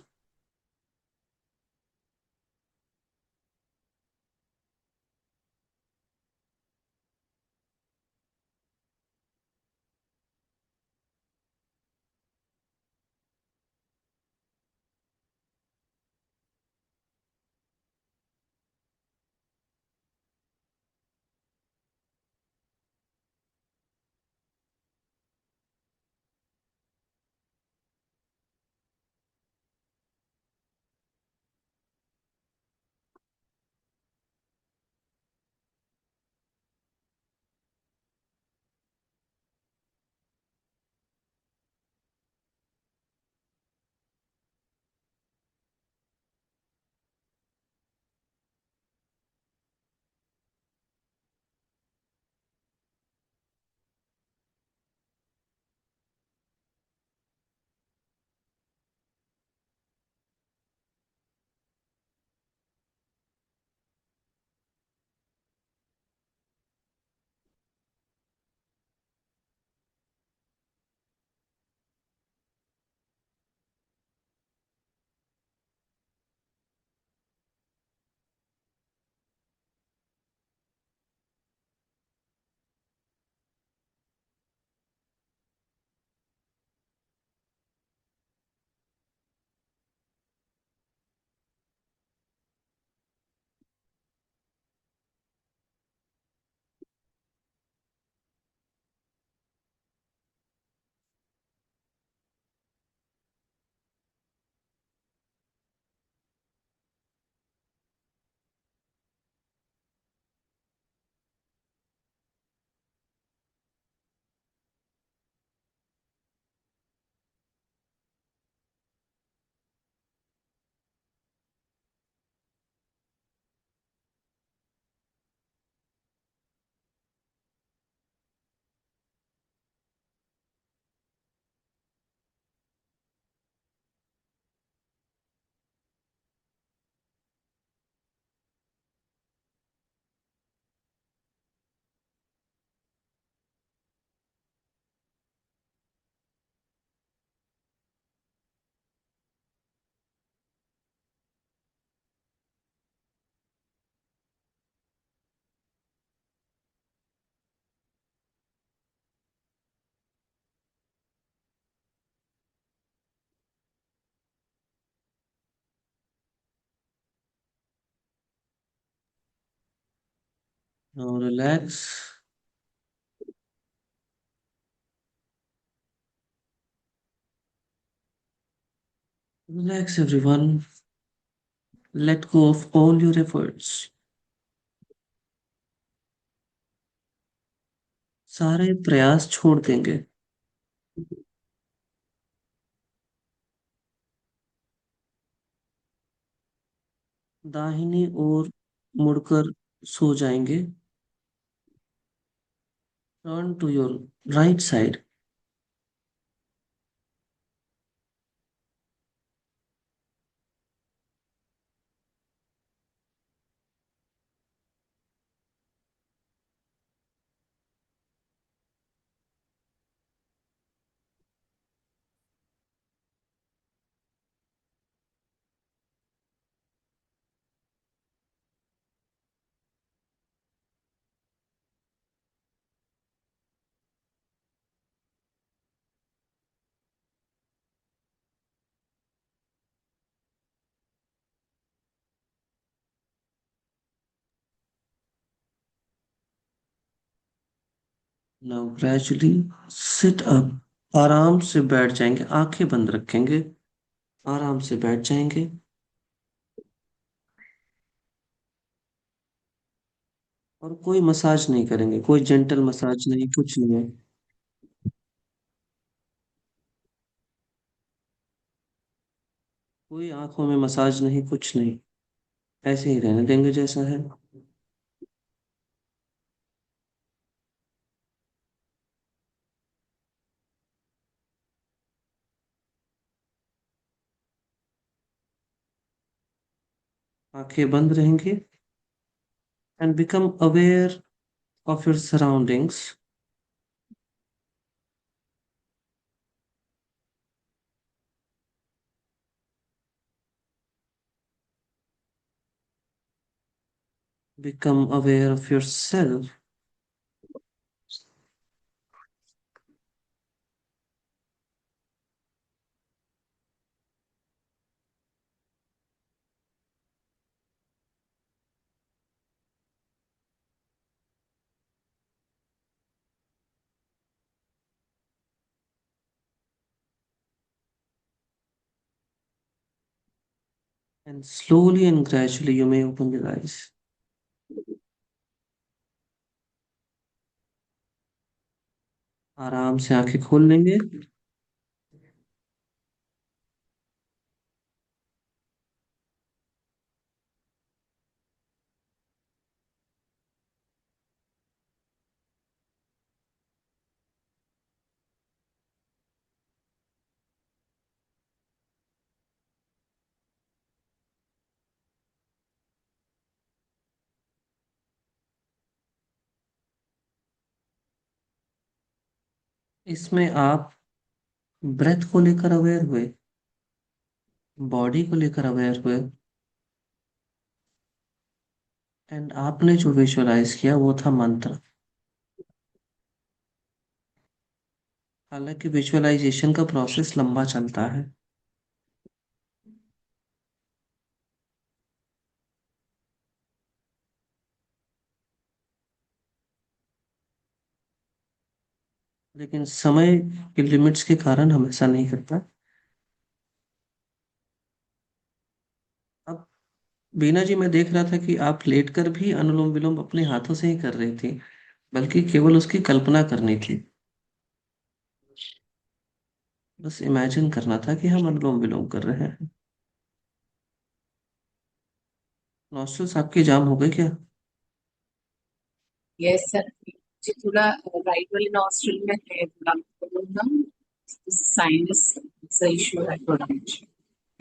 Now relax. Relax everyone. Let go of all your efforts. सारे प्रयास छोड़ देंगे। दाहिनी ओर मुड़कर सो जाएंगे। Turn to your right side. Now gradually sit up. आराम से बैठ जाएंगे, आंखें बंद रखेंगे, आराम से बैठ जाएंगे। और कोई मसाज नहीं करेंगे, कोई जेंटल मसाज नहीं, कुछ नहीं है। कोई आंखों में मसाज नहीं, कुछ नहीं। ऐसे ही रहने देंगे जैसा है। आंखें बंद रहेंगी and become aware of your surroundings. Become aware of yourself and slowly and gradually you may open your eyes. आराम से आंखें खोल लेंगे। इसमें आप ब्रेथ को लेकर अवेयर हुए, बॉडी को लेकर अवेयर हुए, एंड आपने जो विजुअलाइज किया वो था मंत्र। हालांकि विजुअलाइजेशन का प्रोसेस लंबा चलता है। लेकिन समय के लिमिट्स के कारण हम ऐसा नहीं करता। अब बीना जी, मैं देख रहा था कि आप लेटकर भी अनुलोम विलोम अपने हाथों से ही कर रही थी, बल्कि केवल उसकी कल्पना करनी थी। बस इमेजिन करना था कि हम अनुलोम विलोम कर रहे हैं। नॉस्ट्रल्स आपके जाम हो गए क्या? यस सर, जी थोड़ा राइट वाले नॉस्ट्रल में है थोड़ा साइनस सा इशू है थोड़ा मुझे।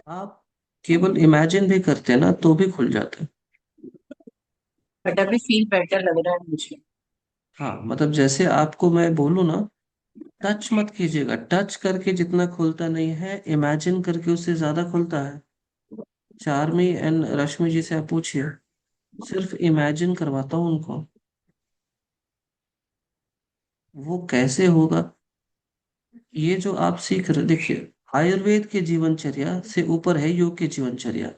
आप केवल इमेजिन भी करते हैं ना तो भी खुल जाते हैं। बट अभी फील बेटर लग रहा है मुझे। हाँ, मतलब जैसे आपको मैं बोलूँ ना, टच मत कीजिएगा, टच करके जितना खुलता नहीं है, इमेजिन करके उससे ज्यादा खुलता है। चार्मी एंड रश्मि जी से आप पूछिए, सिर्फ इमेजिन करवाता हूँ उनको, वो कैसे होगा। ये जो आप सीख रहे, देखिए, आयुर्वेद के जीवनचर्या से ऊपर है योग की जीवनचर्या,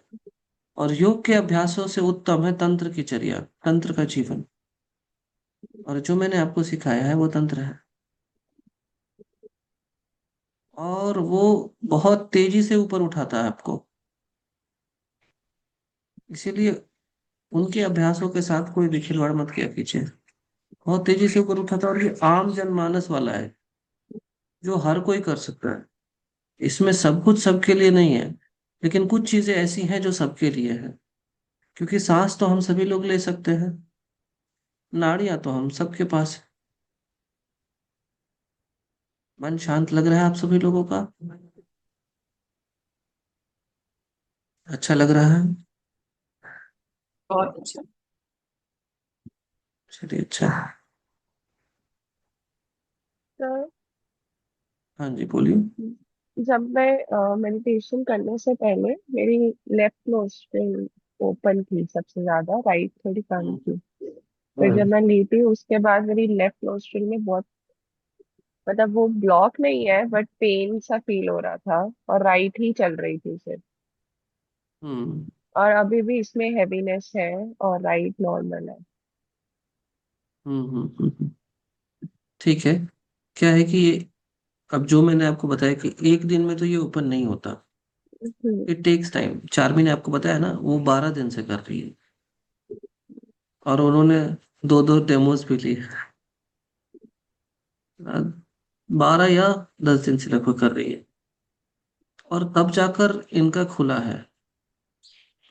और योग के अभ्यासों से उत्तम है तंत्र की चर्या, तंत्र का जीवन। और जो मैंने आपको सिखाया है वो तंत्र है, और वो बहुत तेजी से ऊपर उठाता है आपको। इसीलिए उनके अभ्यासों के साथ कोई भी खिलवाड़ मत किया कीजिए। बहुत तेजी से ऊपर उठाता है, और ये आम जनमानस वाला है, जो हर कोई कर सकता है। इसमें सब कुछ सबके लिए नहीं है, लेकिन कुछ चीजें ऐसी हैं जो सबके लिए है। क्योंकि सांस तो हम सभी लोग ले सकते हैं, नाड़ियां तो हम सबके पास है। मन शांत लग रहा है आप सभी लोगों का? अच्छा लग रहा है? बहुत अच्छा। चलिए, अच्छा है। तो हाँ जी, बोलिए। जब मैं मेडिटेशन करने से पहले मेरी लेफ्ट नोस्ट्रिल ओपन थी सबसे ज्यादा, राइट थोड़ी कम हम्म, थी। फिर जब हम्म, मैं लेटी उसके बाद मेरी लेफ्ट नोस्ट्रिल में बहुत, मतलब वो ब्लॉक नहीं है बट पेन सा फील हो रहा था, और राइट ही चल रही थी सिर्फ। हम्म, और अभी भी इसमें हैवीनेस है और राइट नॉर्मल है। हम्म, हम्म, हम्म, ठीक है। क्या है कि ये, अब जो मैंने आपको बताया कि एक दिन में तो ये ओपन नहीं होता, हम्म। It takes time. चार्मी ने आपको बताया ना, वो 12 दिन से कर रही है, और उन्होंने दो दो डेमोज भी लिए। 12 या 10 दिन से लगभग कर रही है, और तब जाकर इनका खुला है।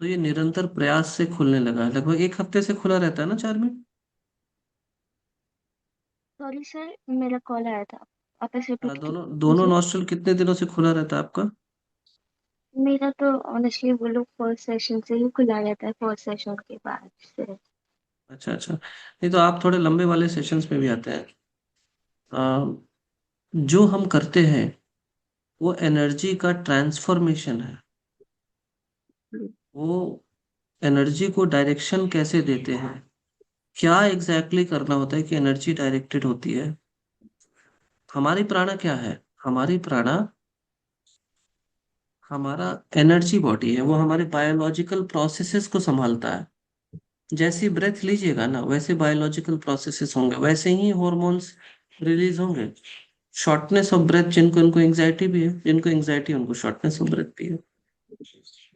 तो ये निरंतर प्रयास से खुलने लगा है, लगभग 1 हफ्ते से खुला रहता है ना चार्मी। सॉरी सर, मेरा कॉल आया था, आप ऐसे रिपीट दोनों दोनों कीजिए। नॉस्ट्रल कितने दिनों से खुला रहता है आपका? मेरा तो ऑनेस्टली बोलो फर्स्ट सेशन से ही खुला रहता है, फर्स्ट सेशन के बाद से। अच्छा अच्छा, नहीं तो आप थोड़े लंबे वाले सेशंस में भी आते हैं। अ, जो हम करते हैं वो एनर्जी का ट्रांसफॉर्मेशन है। वो एनर्जी को डायरेक्शन कैसे देते हैं, क्या एग्जैक्टली करना होता है कि एनर्जी डायरेक्टेड होती है। हमारी प्राणा क्या है? हमारी प्राणा हमारा एनर्जी बॉडी है, वो हमारे बायोलॉजिकल प्रोसेसेस को संभालता है। जैसी ब्रेथ लीजिएगा ना, वैसे बायोलॉजिकल प्रोसेसेस होंगे, वैसे ही हॉर्मोन्स रिलीज होंगे। शॉर्टनेस ऑफ ब्रेथ, जिनको इनको एंग्जाइटी भी है, जिनको एंग्जाइटी उनको शॉर्टनेस ऑफ ब्रेथ भी है।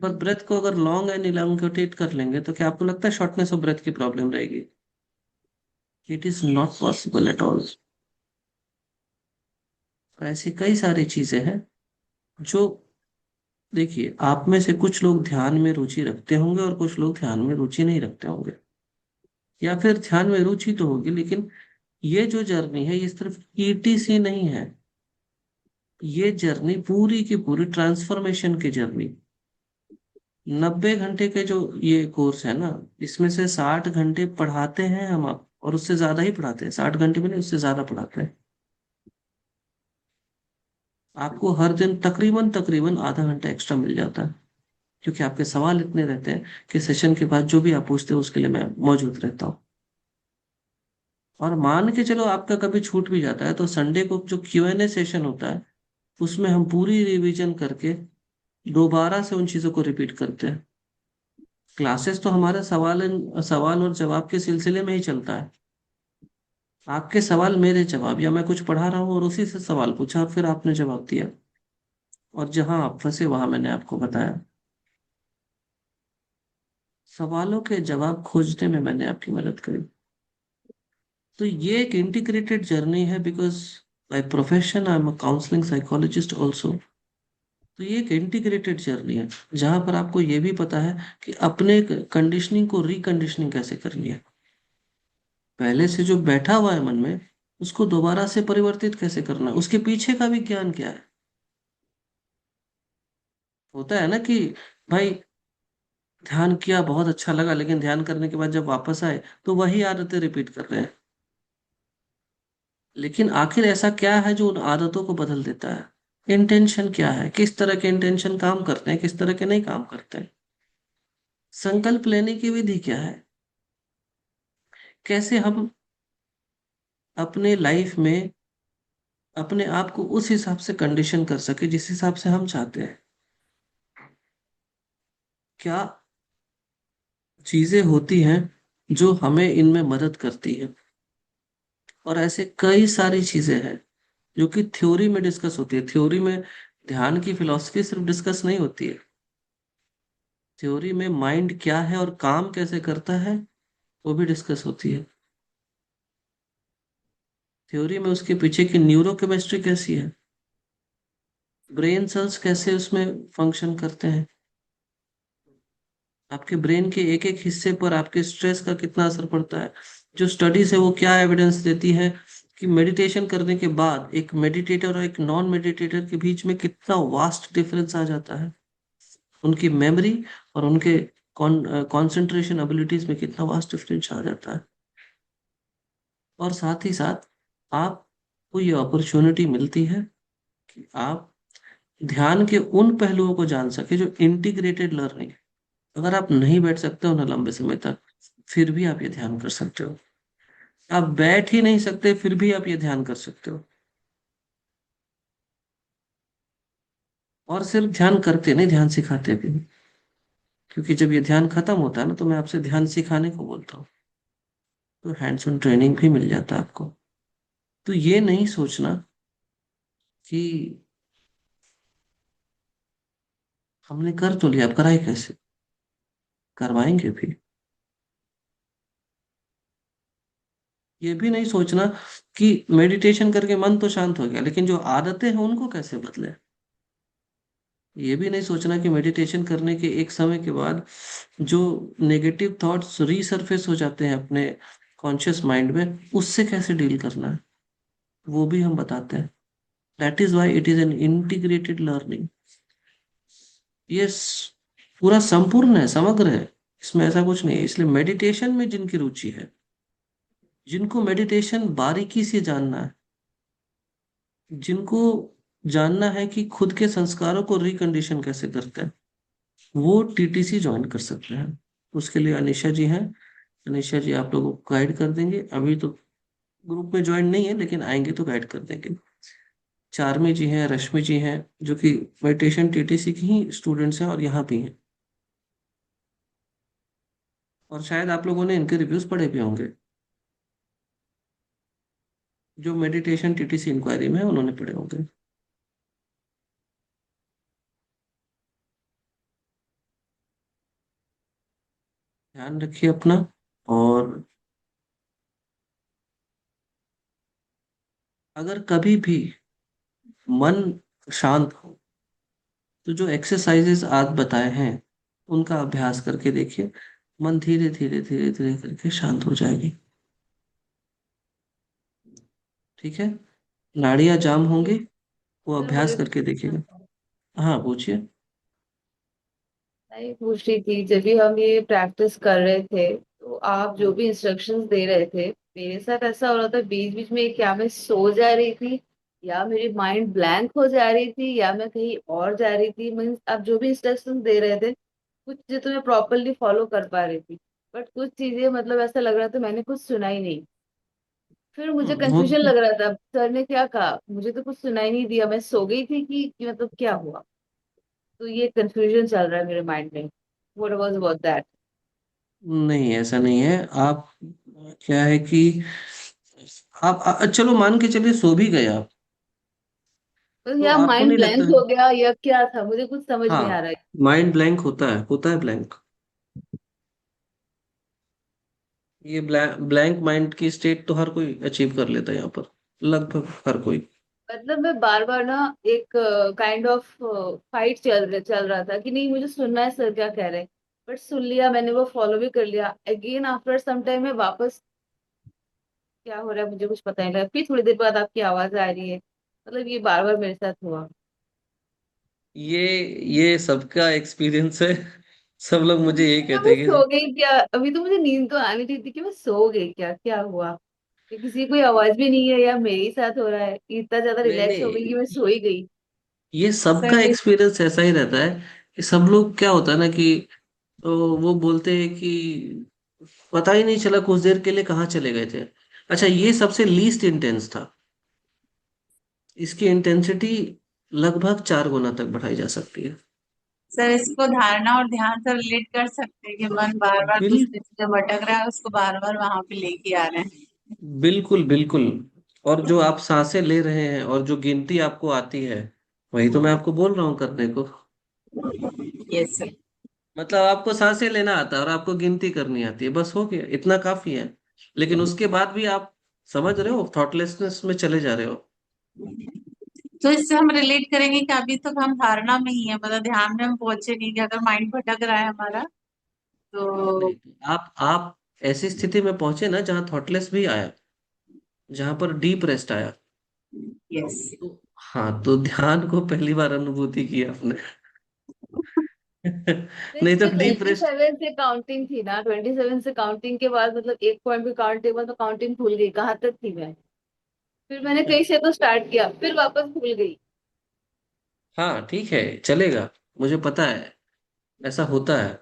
पर ब्रेथ को अगर लॉन्ग एंड इलांगुएटेड कर लेंगे तो क्या आपको लगता है शॉर्टनेस ऑफ ब्रेथ की प्रॉब्लम रहेगी? It is not possible at all. ऐसी कई सारी चीजें हैं जो, देखिए, आप में से कुछ लोग ध्यान में रुचि रखते होंगे और कुछ लोग ध्यान में रुचि नहीं रखते होंगे, या फिर ध्यान में रुचि तो होगी, लेकिन ये जो जर्नी है ये सिर्फ ईटी से नहीं है। ये जर्नी पूरी की पूरी ट्रांसफॉर्मेशन की जर्नी, 90 घंटे के जो ये कोर्स है ना, इसमें से 60 घंटे पढ़ाते हैं हम आप, और उससे ज्यादा ही पढ़ाते हैं, 60 घंटे में नहीं, उससे ज्यादा पढ़ाते हैं। आपको हर दिन तकरीबन तकरीबन आधा घंटा एक्स्ट्रा मिल जाता है, क्योंकि आपके सवाल इतने रहते हैं कि सेशन के बाद जो भी आप पूछते हो उसके लिए मैं मौजूद रहता हूँ। और मान के चलो आपका कभी छूट भी जाता है, तो संडे को जो Q&A सेशन होता है, उसमें हम पूरी रिवीजन करके दोबारा से उन चीजों को रिपीट करते हैं। क्लासेस तो हमारा सवाल और जवाब के सिलसिले में ही चलता है। आपके सवाल मेरे जवाब, या मैं कुछ पढ़ा रहा हूँ और उसी से सवाल पूछा, फिर आपने जवाब दिया, और जहां आप फंसे वहां मैंने आपको बताया। सवालों के जवाब खोजने में मैंने आपकी मदद करी। तो ये एक इंटीग्रेटेड जर्नी है, because by profession I am a counselling psychologist also. तो ये एक इंटीग्रेटेड जर्नी है, जहां पर आपको ये भी पता है कि अपने कंडीशनिंग को रिकंडीशनिंग कैसे करनी है। पहले से जो बैठा हुआ है मन में, उसको दोबारा से परिवर्तित कैसे करना है, उसके पीछे का भी ज्ञान क्या है। होता है ना कि भाई, ध्यान किया, बहुत अच्छा लगा, लेकिन ध्यान करने के बाद जब वापस आए तो वही आदतें रिपीट कर रहे हैं। लेकिन आखिर ऐसा क्या है जो उन आदतों को बदल देता है? इंटेंशन क्या है, किस तरह के इंटेंशन काम करते हैं, किस तरह के नहीं काम करते हैं। संकल्प लेने की विधि क्या है, कैसे हम अपने लाइफ में अपने आप को उस हिसाब से कंडीशन कर सके जिस हिसाब से हम चाहते हैं। क्या चीजें होती हैं जो हमें इनमें मदद करती है। और ऐसे कई सारी चीजें हैं जो कि थ्योरी में डिस्कस होती है। थ्योरी में ध्यान की फिलॉसफी सिर्फ डिस्कस नहीं होती है। थ्योरी में माइंड क्या है और काम कैसे करता है वो भी डिस्कस होती है। थ्योरी में उसके पीछे की न्यूरोकेमिस्ट्री कैसी है, ब्रेन सेल्स कैसे उसमें फंक्शन करते हैं, आपके ब्रेन के एक एक हिस्से पर आपके स्ट्रेस का कितना असर पड़ता है। जो स्टडीज है वो क्या एविडेंस देती है कि मेडिटेशन करने के बाद एक मेडिटेटर और एक नॉन मेडिटेटर के बीच में कितना वास्ट डिफरेंस आ जाता है। उनकी मेमोरी और उनके कंसंट्रेशन एबिलिटीज में कितना वास्ट डिफरेंस आ जाता है। और साथ ही साथ आपको ये अपॉर्चुनिटी मिलती है कि आप ध्यान के उन पहलुओं को जान सके जो इंटीग्रेटेड लर्निंग। अगर आप नहीं बैठ सकते हो ना लंबे समय तक, फिर भी आप ये ध्यान कर सकते हो। आप बैठ ही नहीं सकते फिर भी आप ये ध्यान कर सकते हो। और सिर्फ ध्यान करते नहीं, ध्यान सिखाते भी। क्योंकि जब ये ध्यान खत्म होता है ना, तो मैं आपसे ध्यान सिखाने को बोलता हूँ, तो हैंड्स ऑन ट्रेनिंग भी मिल जाता है आपको। तो ये नहीं सोचना कि हमने कर तो लिया, अब कराए कैसे, करवाएंगे भी। ये भी नहीं सोचना कि मेडिटेशन करके मन तो शांत हो गया, लेकिन जो आदतें हैं उनको कैसे बदले। ये भी नहीं सोचना कि मेडिटेशन करने के एक समय के बाद जो नेगेटिव थॉट्स रीसरफेस हो जाते हैं अपने कॉन्शियस माइंड में, उससे कैसे डील करना है, वो भी हम बताते हैं। That is why it is an integrated learning. ये पूरा संपूर्ण है, समग्र है, इसमें ऐसा कुछ नहीं है। इसलिए मेडिटेशन में जिनकी रुचि है, जिनको मेडिटेशन बारीकी से जानना है, जिनको जानना है कि खुद के संस्कारों को रिकंडीशन कैसे करते हैं, वो टीटीसी ज्वाइन कर सकते हैं। उसके लिए अनिशा जी हैं, अनिशा जी आप लोगों को गाइड कर देंगे। अभी तो ग्रुप में ज्वाइन नहीं है, लेकिन आएंगे तो गाइड कर देंगे। चार्मी जी हैं, रश्मि जी हैं, जो कि मेडिटेशन टीटीसी की ही स्टूडेंट्स हैं और यहाँ भी हैं। और शायद आप लोगों ने इनके रिव्यूज पढ़े भी होंगे, जो मेडिटेशन टीटीसी इंक्वायरी में है उन्होंने पढ़े होंगे। ध्यान रखिए अपना। और अगर कभी भी मन शांत हो, तो जो एक्सरसाइजेस आज बताए हैं उनका अभ्यास करके देखिए, मन धीरे धीरे धीरे धीरे करके शांत हो जाएगी। ठीक है, नाड़ियां जाम होंगी, वो सर अभ्यास मुझे करके देखिएगा। हाँ पूछिए। नहीं पूछ रही थी, जब भी हम ये प्रैक्टिस कर रहे थे तो आप जो भी इंस्ट्रक्शंस दे रहे थे, मेरे साथ ऐसा हो रहा था बीच बीच में, क्या मैं सो जा रही थी या मेरी माइंड ब्लैंक हो जा रही थी या मैं कहीं और जा रही थी। मीन्स आप जो भी इंस्ट्रक्शंस दे रहे थे, कुछ चीजें तो मैं प्रॉपरली फॉलो कर पा रही थी, बट कुछ चीजें मतलब ऐसा लग रहा था मैंने कुछ सुना ही नहीं। फिर मुझे वो कंफ्यूजन लग रहा था, सर ने क्या कहा, मुझे तो कुछ सुनाई नहीं दिया, मैं सो गई थी कि मतलब क्या हुआ। तो ये कंफ्यूजन चल रहा है मेरे माइंड में। What was about that? नहीं, ऐसा नहीं है। आप, क्या है कि आप चलो मान के चलिए सो भी गए आप, तो तो या आपको माइंड नहीं लगता ब्लैंक है? हो गया या क्या था, मुझे कुछ समझ नहीं आ हाँ, रहा है। माइंड ब्लैंक होता है, होता है ब्लैंक। ये ब्लैंक माइंड की स्टेट तो हर कोई अचीव कर लेता है यहाँ पर, लगभग हर कोई। मतलब मैं बार बार ना एक काइंड ऑफ फाइट चल रहा था कि नहीं मुझे सुनना है सर क्या कह रहे हैं, बट सुन लिया मैंने, वो फॉलो भी कर लिया। अगेन आफ्टर सम टाइम मैं वापस, क्या हो रहा है मुझे कुछ पता नहीं लगा, फिर थोड़ी देर बाद आपकी आवाज आ रही है। मतलब ये बार बार मेरे साथ हुआ। ये ये सबका एक्सपीरियंस है। सब लोग तो मुझे मुझे यही लगा कहते मैं हैं कि सो गई क्या, अभी तो मुझे नींद तो आनी थी कि मैं सो गई क्या, क्या हुआ। कि किसी की कोई आवाज भी नहीं है या मेरे ही साथ हो रहा है, इतना ज्यादा नहीं रिलैक्स हो गई कि नहीं, मैं सो ही गई। ये सबका सर एक्सपीरियंस ऐसा ही रहता है कि सब लोग, क्या होता है ना कि तो वो बोलते हैं कि पता ही नहीं चला कुछ देर के लिए कहाँ चले गए थे। अच्छा, ये सबसे लीस्ट इंटेंस था। इसकी इंटेंसिटी लगभग 4 गुना तक बढ़ाई जा सकती है। सर इसको धारणा और ध्यान से रिलेट कर सकते हैं कि मन बार बार बिल दूसरी जगह भटक रहा है, उसको बार बार वहां पे लेके आ रहे हैं। बिल्कुल बिल्कुल। और जो आप सांसें ले रहे हैं और जो गिनती आपको आती है, वही तो मैं आपको बोल रहा हूँ करने को। Yes sir. मतलब आपको सांसें लेना आता है और आपको गिनती करनी आती है, बस हो गया, इतना काफी है। लेकिन उसके बाद भी आप समझ रहे हो, थॉटलेसनेस में चले जा रहे हो। तो इससे हम रिलेट करेंगे कि अभी तक हम धारणा में ही है, मतलब ध्यान में हम पहुंचे नहीं, कि अगर माइंड भटक रहा है हमारा तो। नहीं, आप ऐसी स्थिति में पहुंचे ना जहां थॉटलेस भी आया, जहां पर डीप रेस्ट आया। यस। तो हाँ, तो ध्यान को पहली बार अनुभूति की आपने। नहीं नहीं तो तो डीप ट्वेंटी रेस्ट। सेवन से काउंटिंग थी ना, 27 से काउंटिंग के बाद मतलब एक पॉइंट पे काउंट टेबल तो काउंटिंग भूल गई कहाँ तक थी मैं। फिर मैंने कहीं से तो स्टार्ट किया फिर वापस भूल गई। हाँ ठीक है, चलेगा, मुझे पता है ऐसा होता है।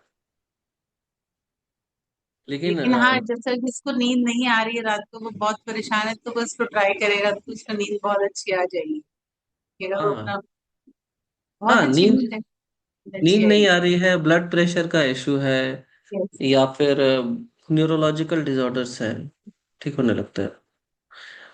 लेकिन लेकिन हाँ, जैसे जिसको नींद नहीं आ रही है रात को, वो बहुत परेशान है, तो वो इसको ट्राई करेगा तो उसको नींद बहुत अच्छी आ जाएगी। फिर वो हाँ अपना बहुत हाँ, अच्छी नींद नींद अच्छी नींद नहीं आएगी। आ रही है, ब्लड प्रेशर का इशू है, यस। या फिर न्यूरोलॉजिकल डिसऑर्डर्स है, ठीक होने लगता है।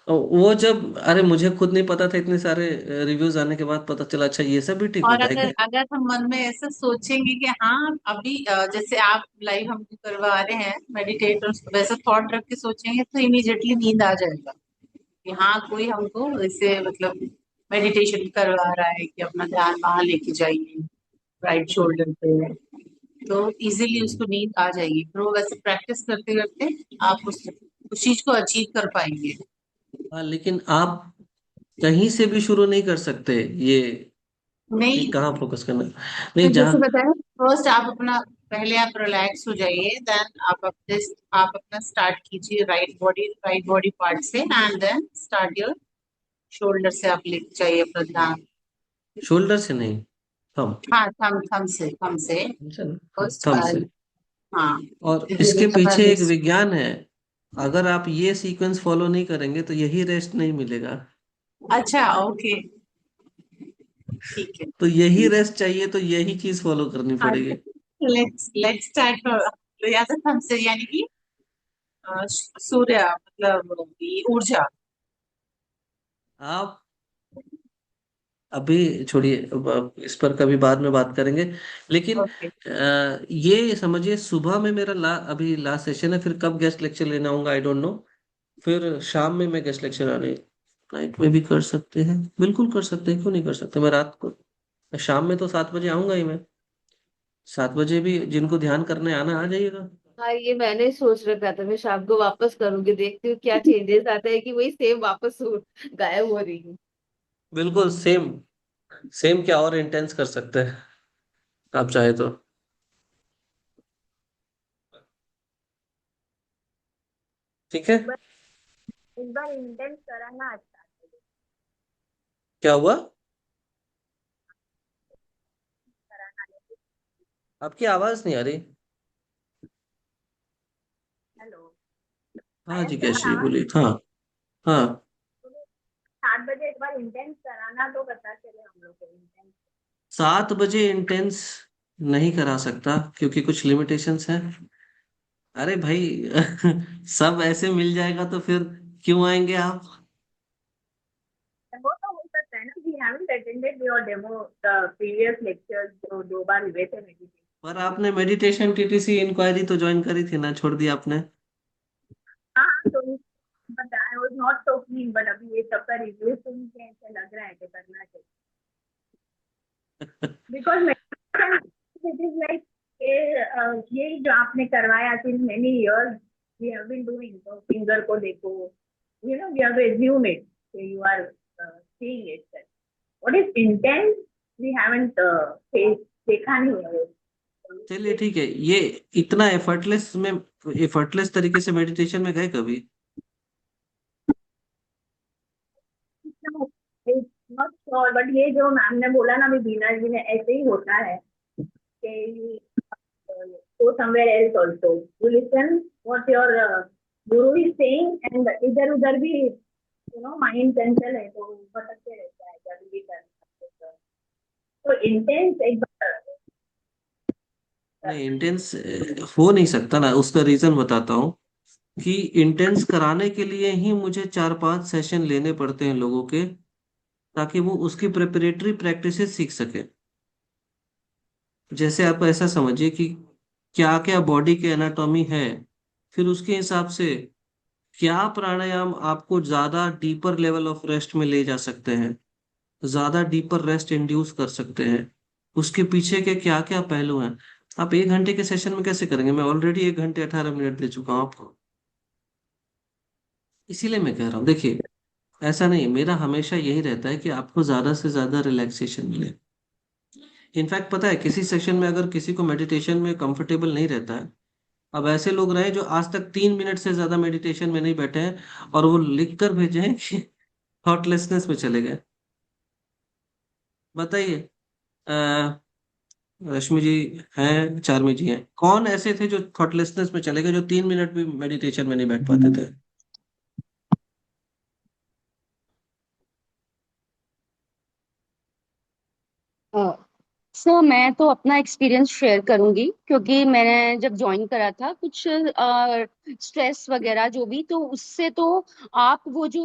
वो जब, अरे मुझे खुद नहीं पता था, इतने सारे रिव्यूज आने के बाद पता चला, अच्छा ये सब भी ठीक और होता है अगर क्या। अगर हम मन में ऐसा सोचेंगे कि हाँ अभी जैसे आप लाइव हमको करवा रहे हैं मेडिटेट, और वैसा थॉट रख के सोचेंगे तो इमीडिएटली नींद आ जाएगा कि हाँ कोई हमको ऐसे मतलब मेडिटेशन करवा रहा है कि अपना ध्यान वहां लेके जाइए राइट शोल्डर पे, तो इजीली उसको नींद आ जाएगी। फिर वो वैसे प्रैक्टिस करते करते आप उस चीज को अचीव कर पाएंगे। हाँ, लेकिन आप कहीं से भी शुरू नहीं कर सकते ये, कि नहीं, कहाँ फोकस करना है। तो नहीं, जैसे जहाँ बताया, फर्स्ट आप अपना, पहले आप रिलैक्स हो जाइए, देन आप अपना स्टार्ट कीजिए राइट बॉडी पार्ट से, and then start your shoulder से आप लेके जाइए अपना ध्यान। शोल्डर से नहीं, थंब, हाँ, थम से समझा ना? हाँ, फर्स्ट। थंब से। हाँ, और धीरे इसके धीरे अपना पीछे एक रिस्ट। विज्ञान है, अगर आप ये सीक्वेंस फॉलो नहीं करेंगे तो यही रेस्ट नहीं मिलेगा। अच्छा, ओके, ठीक है। तो यही रेस्ट चाहिए, तो यही चीज फॉलो करनी पड़ेगी। लेट्स स्टार्ट या तो थम से, यानी कि सूर्य मतलब ये ऊर्जा। आप अभी छोड़िए, अब इस पर कभी बाद में बात करेंगे। लेकिन ओके। ये समझिए, सुबह में मेरा अभी लास्ट सेशन है, फिर कब गेस्ट लेक्चर लेना होगा आई डोंट नो। फिर शाम में मैं गेस्ट लेक्चर आने, नाइट में भी कर सकते हैं, बिल्कुल कर सकते हैं, क्यों नहीं कर सकते। मैं रात को, शाम में तो 7 बजे आऊंगा ही मैं। 7 बजे भी जिनको ध्यान करने आना आ जाइएगा। हाँ, ये मैंने सोच रखा था, मैं शाम को वापस करूंगी, देखती हूँ क्या चेंजेस आता है कि वही सेम वापस गायब हो रही है। बिल्कुल सेम, सेम क्या और इंटेंस कर सकते हैं आप चाहे तो। ठीक है। इस बार इंटेंस कराना अच्छा क्या हुआ, कराना। आपकी आवाज नहीं आ रही। हेलो, हाँ आया जी, सर कैशी आवाज? बोलिए। हाँ, हाँ। 7 बजे एक बार इंटेंस कराना तो पता चले हम लोग को इंटेंस। 7 बजे इंटेंस नहीं करा सकता, क्योंकि कुछ लिमिटेशंस हैं। अरे भाई सब ऐसे मिल जाएगा तो फिर क्यों आएंगे आप। वो तो हो सकता है ना, we haven't attended your demo the previous lectures जो 2 बार हुए थे मेडिटेशन। पर आपने मेडिटेशन टीटीसी इंक्वायरी तो ज्वाइन करी थी ना, छोड़ दिया आपने। हाँ, तो but I was not so keen, but अभी ये सबका रिव्यू सुन के ऐसा लग रहा है कि करना चाहिए, because meditation it is like ये जो आपने करवाया since many years we have been doing, तो फिंगर को देखो, you know we have assume it, you are seeing it, what is intense we haven't देखा नहीं है वो। चलिए ठीक है, ये इतना एफर्टलेस तरीके से मेडिटेशन में गए कभी। नॉट श्योर, बट ये जो मैम ने बोला ना, अभी बीना जी ने, ऐसे ही होता है कि go somewhere else also, you listen what your guru is saying, and इधर उधर भी माइंड चंचल है तो भटकते रहता है जब भी करना। तो इंटेंस एक बार नहीं, करना। इंटेंस हो नहीं सकता ना, उसका रीजन बताता हूँ। कि इंटेंस कराने के लिए ही मुझे 4-5 सेशन लेने पड़ते हैं लोगों के, ताकि वो उसकी प्रिपरेटरी प्रैक्टिसेस सीख सके। जैसे आप ऐसा समझिए कि क्या क्या बॉडी के एनाटॉमी है, फिर उसके हिसाब से क्या प्राणायाम आपको ज्यादा डीपर लेवल ऑफ रेस्ट में ले जा सकते हैं, ज्यादा डीपर रेस्ट इंड्यूस कर सकते हैं, उसके पीछे के क्या क्या पहलू हैं। आप 1 घंटे के सेशन में कैसे करेंगे, मैं ऑलरेडी 1 घंटे 18 मिनट दे चुका हूँ आपको। इसीलिए मैं कह रहा हूँ, देखिए, ऐसा नहीं, मेरा हमेशा यही रहता है कि आपको ज्यादा से ज्यादा रिलैक्सेशन मिले। इनफैक्ट पता है, किसी सेशन में अगर किसी को मेडिटेशन में कंफर्टेबल नहीं रहता है, अब ऐसे लोग रहे जो आज तक 3 मिनट से ज्यादा मेडिटेशन में नहीं बैठे हैं, और वो लिख कर भेजे हैं कि थॉटलेसनेस में चले गए। बताइए, अ, रश्मि जी हैं, चार्मी जी हैं, कौन ऐसे थे जो थॉटलेसनेस में चले गए, जो 3 मिनट भी मेडिटेशन में नहीं बैठ पाते थे। सर मैं तो अपना एक्सपीरियंस शेयर करूंगी, क्योंकि मैंने जब ज्वाइन करा था कुछ स्ट्रेस वगैरह जो भी, तो उससे तो आप वो जो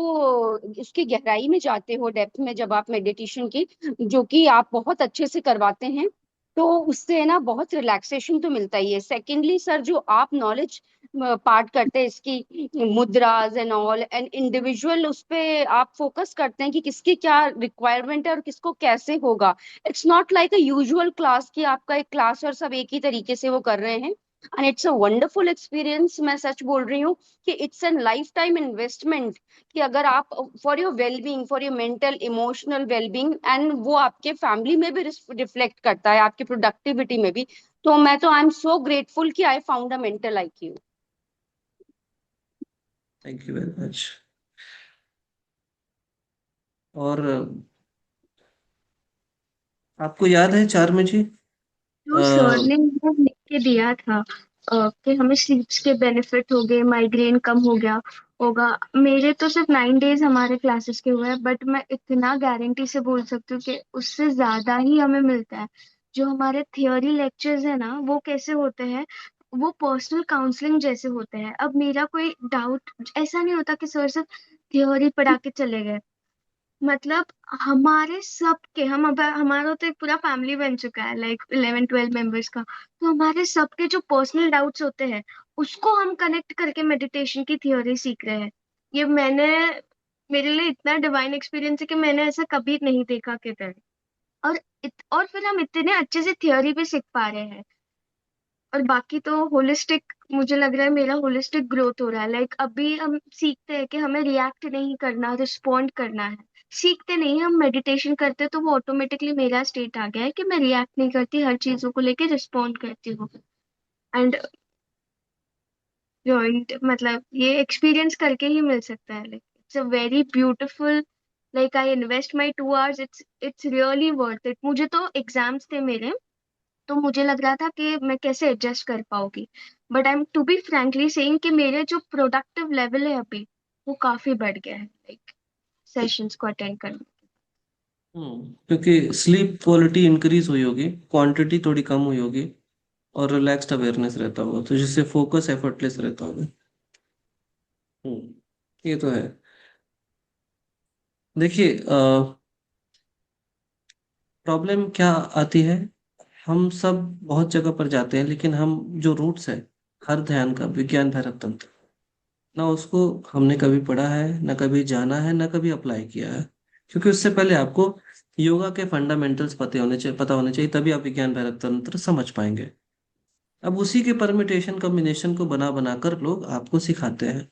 उसकी गहराई में जाते हो, डेप्थ में, जब आप मेडिटेशन की, जो कि आप बहुत अच्छे से करवाते हैं, तो उससे ना बहुत रिलैक्सेशन तो मिलता ही है। सेकेंडली सर, जो आप नॉलेज पार्ट करते हैं इसकी, मुद्राज एंड ऑल एंड इंडिविजुअल, उस पे आप फोकस करते हैं कि किसकी क्या रिक्वायरमेंट है और किसको कैसे होगा। It's not like a usual class कि आपका एक क्लास और सब एक ही तरीके से वो कर रहे हैं। And it's a wonderful experience, मैं सच बोल रही हूँ कि it's an life time investment, कि अगर आप for your wellbeing, for your mental emotional wellbeing, and वो आपके फैमिली में भी रिफ्लेक्ट करता है, आपकी प्रोडक्टिविटी में भी। तो मैं तो आई एम सो ग्रेटफुल कि I found a mentor like you. Thank you very much. और आपको याद है चार्मी जी, जो सर ने वो लिख के दिया था कि हमें स्लीप्स के बेनिफिट हो गए, माइग्रेन कम हो गया होगा। मेरे तो सिर्फ 9 डेज हमारे क्लासेस के हुए हैं, बट मैं इतना गारंटी से बोल सकती हूँ कि उससे ज्यादा ही हमें मिलता है। जो हमारे थियोरी लेक्चर्स है ना, वो कैसे होते हैं, वो पर्सनल काउंसलिंग जैसे होते हैं। अब मेरा कोई डाउट, ऐसा नहीं होता कि सर सिर्फ थियोरी पढ़ा के चले गए। मतलब हमारे सबके, हम अब हमारा तो एक पूरा फैमिली बन चुका है, लाइक 11-12 मेंबर्स का। तो हमारे सबके जो पर्सनल डाउट्स होते हैं, उसको हम कनेक्ट करके मेडिटेशन की थ्योरी सीख रहे हैं। ये मेरे लिए इतना डिवाइन एक्सपीरियंस है कि मैंने ऐसा कभी नहीं देखा किधर। और फिर हम इतने अच्छे से थ्योरी भी सीख पा रहे हैं। और बाकी तो होलिस्टिक, मुझे लग रहा है मेरा होलिस्टिक ग्रोथ हो रहा है। लाइक अभी हम सीखते हैं कि हमें रिएक्ट नहीं करना, रिस्पॉन्ड करना है। सीखते नहीं, हम मेडिटेशन करते तो वो ऑटोमेटिकली मेरा स्टेट आ गया है कि मैं रिएक्ट नहीं करती, हर चीजों को लेके रिस्पॉन्ड करती हूँ। एंड जॉइंट, मतलब ये एक्सपीरियंस करके ही मिल सकता है। Like it's a very beautiful, like I invest my 2 hours, it's really worth it. मुझे तो एग्जाम्स थे मेरे, तो मुझे लग रहा था कि मैं कैसे एडजस्ट कर पाऊंगी। But I am to be frankly saying कि मेरे जो प्रोडक्टिव लेवल है अभी, वो काफी बढ़ गया है, लाइक सेशंस को अटेंड करने। क्योंकि स्लीप क्वालिटी इंक्रीज हुई होगी, क्वांटिटी थोड़ी कम हुई होगी, और रिलैक्स्ड अवेयरनेस रहता होगा, तो जिससे फोकस एफर्टलेस रहता होगा। ये तो है। देखिए, प्रॉब्लम क्या आती है, हम सब बहुत जगह पर जाते हैं, लेकिन हम जो रूट्स है हर ध्यान का, विज्ञान भैरव तंत्र, ना उसको हमने कभी पढ़ा है, ना कभी जाना है, ना कभी अप्लाई किया है। क्योंकि उससे पहले आपको योगा के फंडामेंटल्स पता होने चाहिए, तभी आप विज्ञान भैरव तंत्र समझ पाएंगे। अब उसी के परम्यूटेशन कॉम्बिनेशन को बना बना कर लोग आपको सिखाते हैं,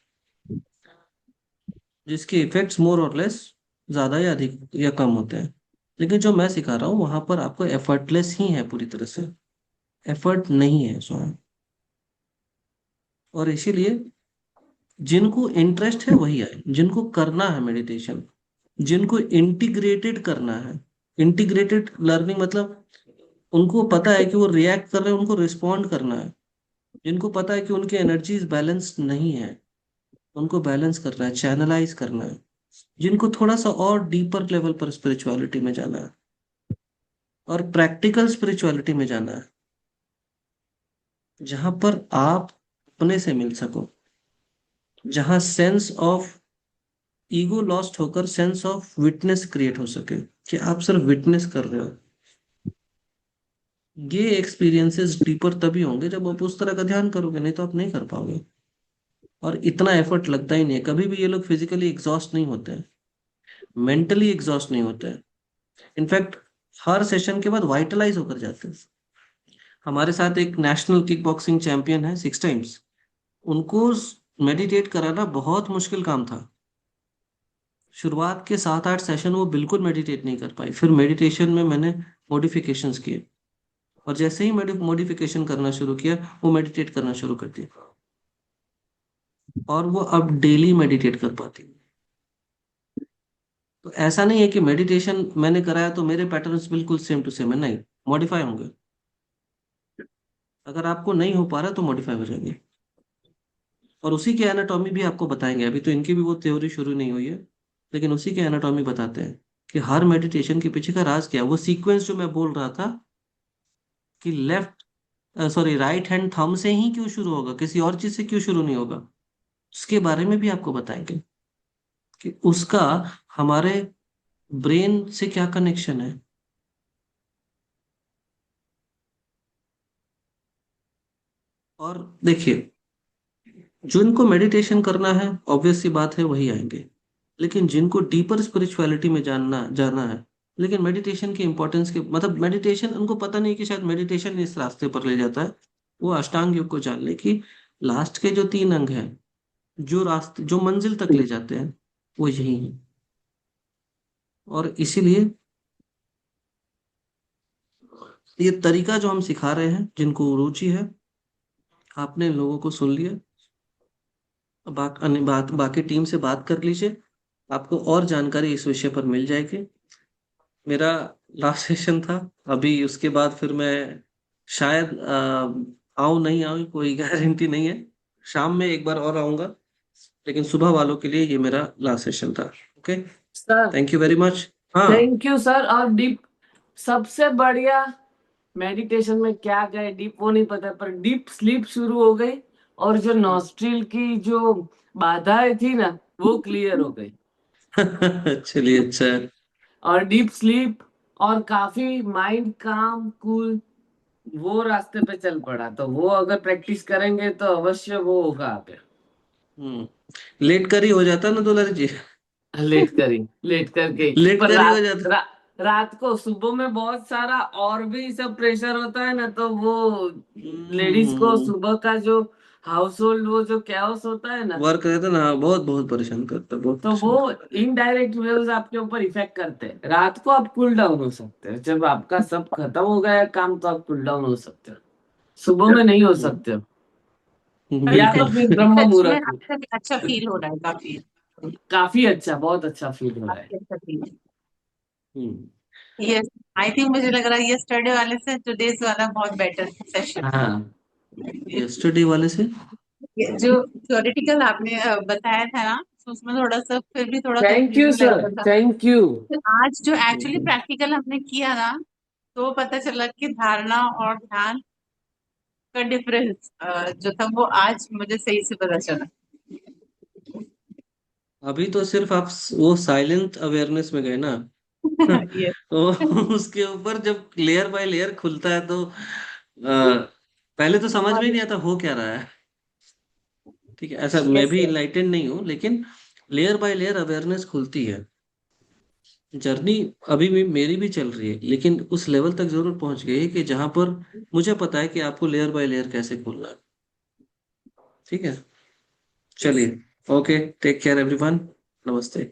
जिसके इफेक्ट्स मोर और लेस, ज्यादा या अधिक या कम होते हैं। लेकिन जो मैं सिखा रहा हूँ वहां पर आपको एफर्टलेस ही है, पूरी तरह से एफर्ट नहीं है उसमें। और इसीलिए जिनको इंटरेस्ट है वही आए, जिनको करना है मेडिटेशन, जिनको इंटीग्रेटेड करना है। इंटीग्रेटेड लर्निंग मतलब उनको पता है कि वो रिएक्ट कर रहे हैं, उनको रिस्पॉन्ड करना है। जिनको पता है कि उनकी एनर्जीज बैलेंस नहीं है, उनको बैलेंस करना है, चैनलाइज करना है। जिनको थोड़ा सा और डीपर लेवल पर स्पिरिचुअलिटी में जाना है और प्रैक्टिकल स्पिरिचुअलिटी में जाना है, जहां पर आप अपने से मिल सको, जहां सेंस ऑफ ईगो लॉस्ट होकर सेंस ऑफ विटनेस क्रिएट हो सके, कि आप सिर्फ विटनेस कर रहे हो। ये एक्सपीरियंसेस डीपर तभी होंगे जब आप उस तरह का ध्यान करोगे, नहीं तो आप नहीं कर पाओगे। और इतना एफर्ट लगता ही नहीं है, कभी भी ये लोग फिजिकली एग्जॉस्ट नहीं होते हैं, मेंटली एग्जॉस्ट नहीं होते हैं। इनफैक्ट हर सेशन के बाद वाइटलाइज होकर जाते हैं। हमारे साथ एक नेशनल किक बॉक्सिंग चैंपियन है, 6 टाइम्स। उनको मेडिटेट कराना बहुत मुश्किल काम था। शुरुआत के 7-8 सेशन वो बिल्कुल मेडिटेट नहीं कर पाई, फिर मेडिटेशन में मैंने मॉडिफिकेशंस किए, और जैसे ही मॉडिफिकेशन करना शुरू किया, वो मेडिटेट करना शुरू कर दिया, और वो अब डेली मेडिटेट कर पाती है। तो ऐसा नहीं है कि मेडिटेशन मैंने कराया तो मेरे पैटर्न्स बिल्कुल सेम टू सेम है, नहीं, मॉडिफाई होंगे। अगर आपको नहीं हो पा रहा तो मॉडिफाई हो जाएंगे। और उसी की एनाटॉमी भी आपको बताएंगे, अभी तो इनकी भी वो थ्योरी शुरू नहीं हुई है, लेकिन उसी की एनाटॉमी बताते हैं कि हर मेडिटेशन के पीछे का राज क्या है। वो सीक्वेंस जो मैं बोल रहा था, कि left sorry right hand thumb से ही क्यों शुरू होगा, किसी और चीज से क्यों शुरू नहीं होगा, उसके बारे में भी आपको बताएंगे कि उसका हमारे ब्रेन से क्या कनेक्शन है। और देखिए, जिनको मेडिटेशन करना है ऑब्वियस सी बात है वही आएंगे, लेकिन जिनको डीपर स्पिरिचुअलिटी में जानना जाना है, लेकिन मेडिटेशन की इंपॉर्टेंस के मतलब मेडिटेशन उनको पता नहीं कि शायद मेडिटेशन इस रास्ते पर ले जाता है, वो अष्टांग योग को जान ले कि लास्ट के जो 3 अंग हैं, जो रास्ते जो मंजिल तक ले जाते हैं, वो यही है। और इसीलिए ये तरीका जो हम सिखा रहे हैं, जिनको रुचि है, आपने लोगों को सुन लिया, बाकी टीम से बात कर लीजिए, आपको और जानकारी इस विषय पर मिल जाएगी। मेरा लास्ट सेशन था, अभी उसके बाद फिर मैं शायद आऊं नहीं आऊं कोई गारंटी नहीं है, शाम में एक बार और आऊंगा, लेकिन सुबह वालों के लिए ये मेरा लास्ट सेशन था। Okay, sir thank you very much. हाँ, थैंक यू सर। और डीप सबसे बढ़िया मेडिटेशन में क्या गए डीप वो नहीं पता, पर डीप स्लीप शुरू हो गई, और जो नॉस्ट्रिल की जो बाधाएं थी ना वो क्लियर हो गई, चलिए अच्छा है। और डीप स्लीप और काफी माइंड काम कूल, वो रास्ते पे चल पड़ा। तो वो अगर प्रैक्टिस करेंगे तो अवश्य वो होगा आगे। लेट कर ही हो जाता ना दुलारी जी। लेट करके ही। लेट पर कर ही हो जाता। रात को सुबह में बहुत सारा और भी सब प्रेशर होता है ना, तो वो लेडीज को हम्म, सुबह का जो हाउस होल्ड वो जो कैओस होता है ना, वर्क रहता ना, बहुत बहुत परेशान करता, बहुत तो परेशान वो करता। इनडायरेक्ट वेव्स आपके ऊपर इफेक्ट करते हैं। रात को आप कूल डाउन हो सकते हैं, जब आपका सब खत्म हो गया है काम तो आप कूल डाउन हो सकते हो, सुबह में नहीं हो सकते हो, पर या तो बिल्कुल। फिर ब्रह्म सच में मुहूर्त में। अच्छा अच्छा फील हो रहा है काफी। काफी अच्छा, बहुत अच्छा फील हो रहा है। काफी अच्छा feel. Hmm, yes, I think मुझे लग रहा है यस्टरडे वाले से टुडेज वाला बहुत बेटर सेशन। हाँ यस्टरडे वाले से। जो थ्योरेटिकल आपने बताया था ना, तो उसमें थोड़ा सा फिर भी थोड़ा थैंक यू कंफ्यूजिंग लग सर, रहा था। Thank you. तो आज जो एक्चुअली प्रैक्टिकल हमने किया ना, तो पता चला कि धारणा और ध्यान का डिफरेंस जो था वो आज मुझे सही से पता चला। अभी तो सिर्फ आप वो साइलेंट अवेयरनेस में गए ना। यस। तो उसके ऊपर जब लेयर बाय लेयर खुलता है तो पहले तो समझ में ही नहीं आता हो क्या रहा है। ठीक है, ऐसा मैं यस भी इनलाइटेंड नहीं हूँ, लेकिन लेयर बाय लेयर अवेयरनेस खुलती है। जर्नी अभी भी मेरी भी चल रही है, लेकिन उस लेवल तक जरूर पहुंच गई है कि जहां पर मुझे पता है कि आपको लेयर बाय लेयर कैसे खोलना है। ठीक है, यस। चलिए, ओके, टेक केयर एवरीवन, नमस्ते।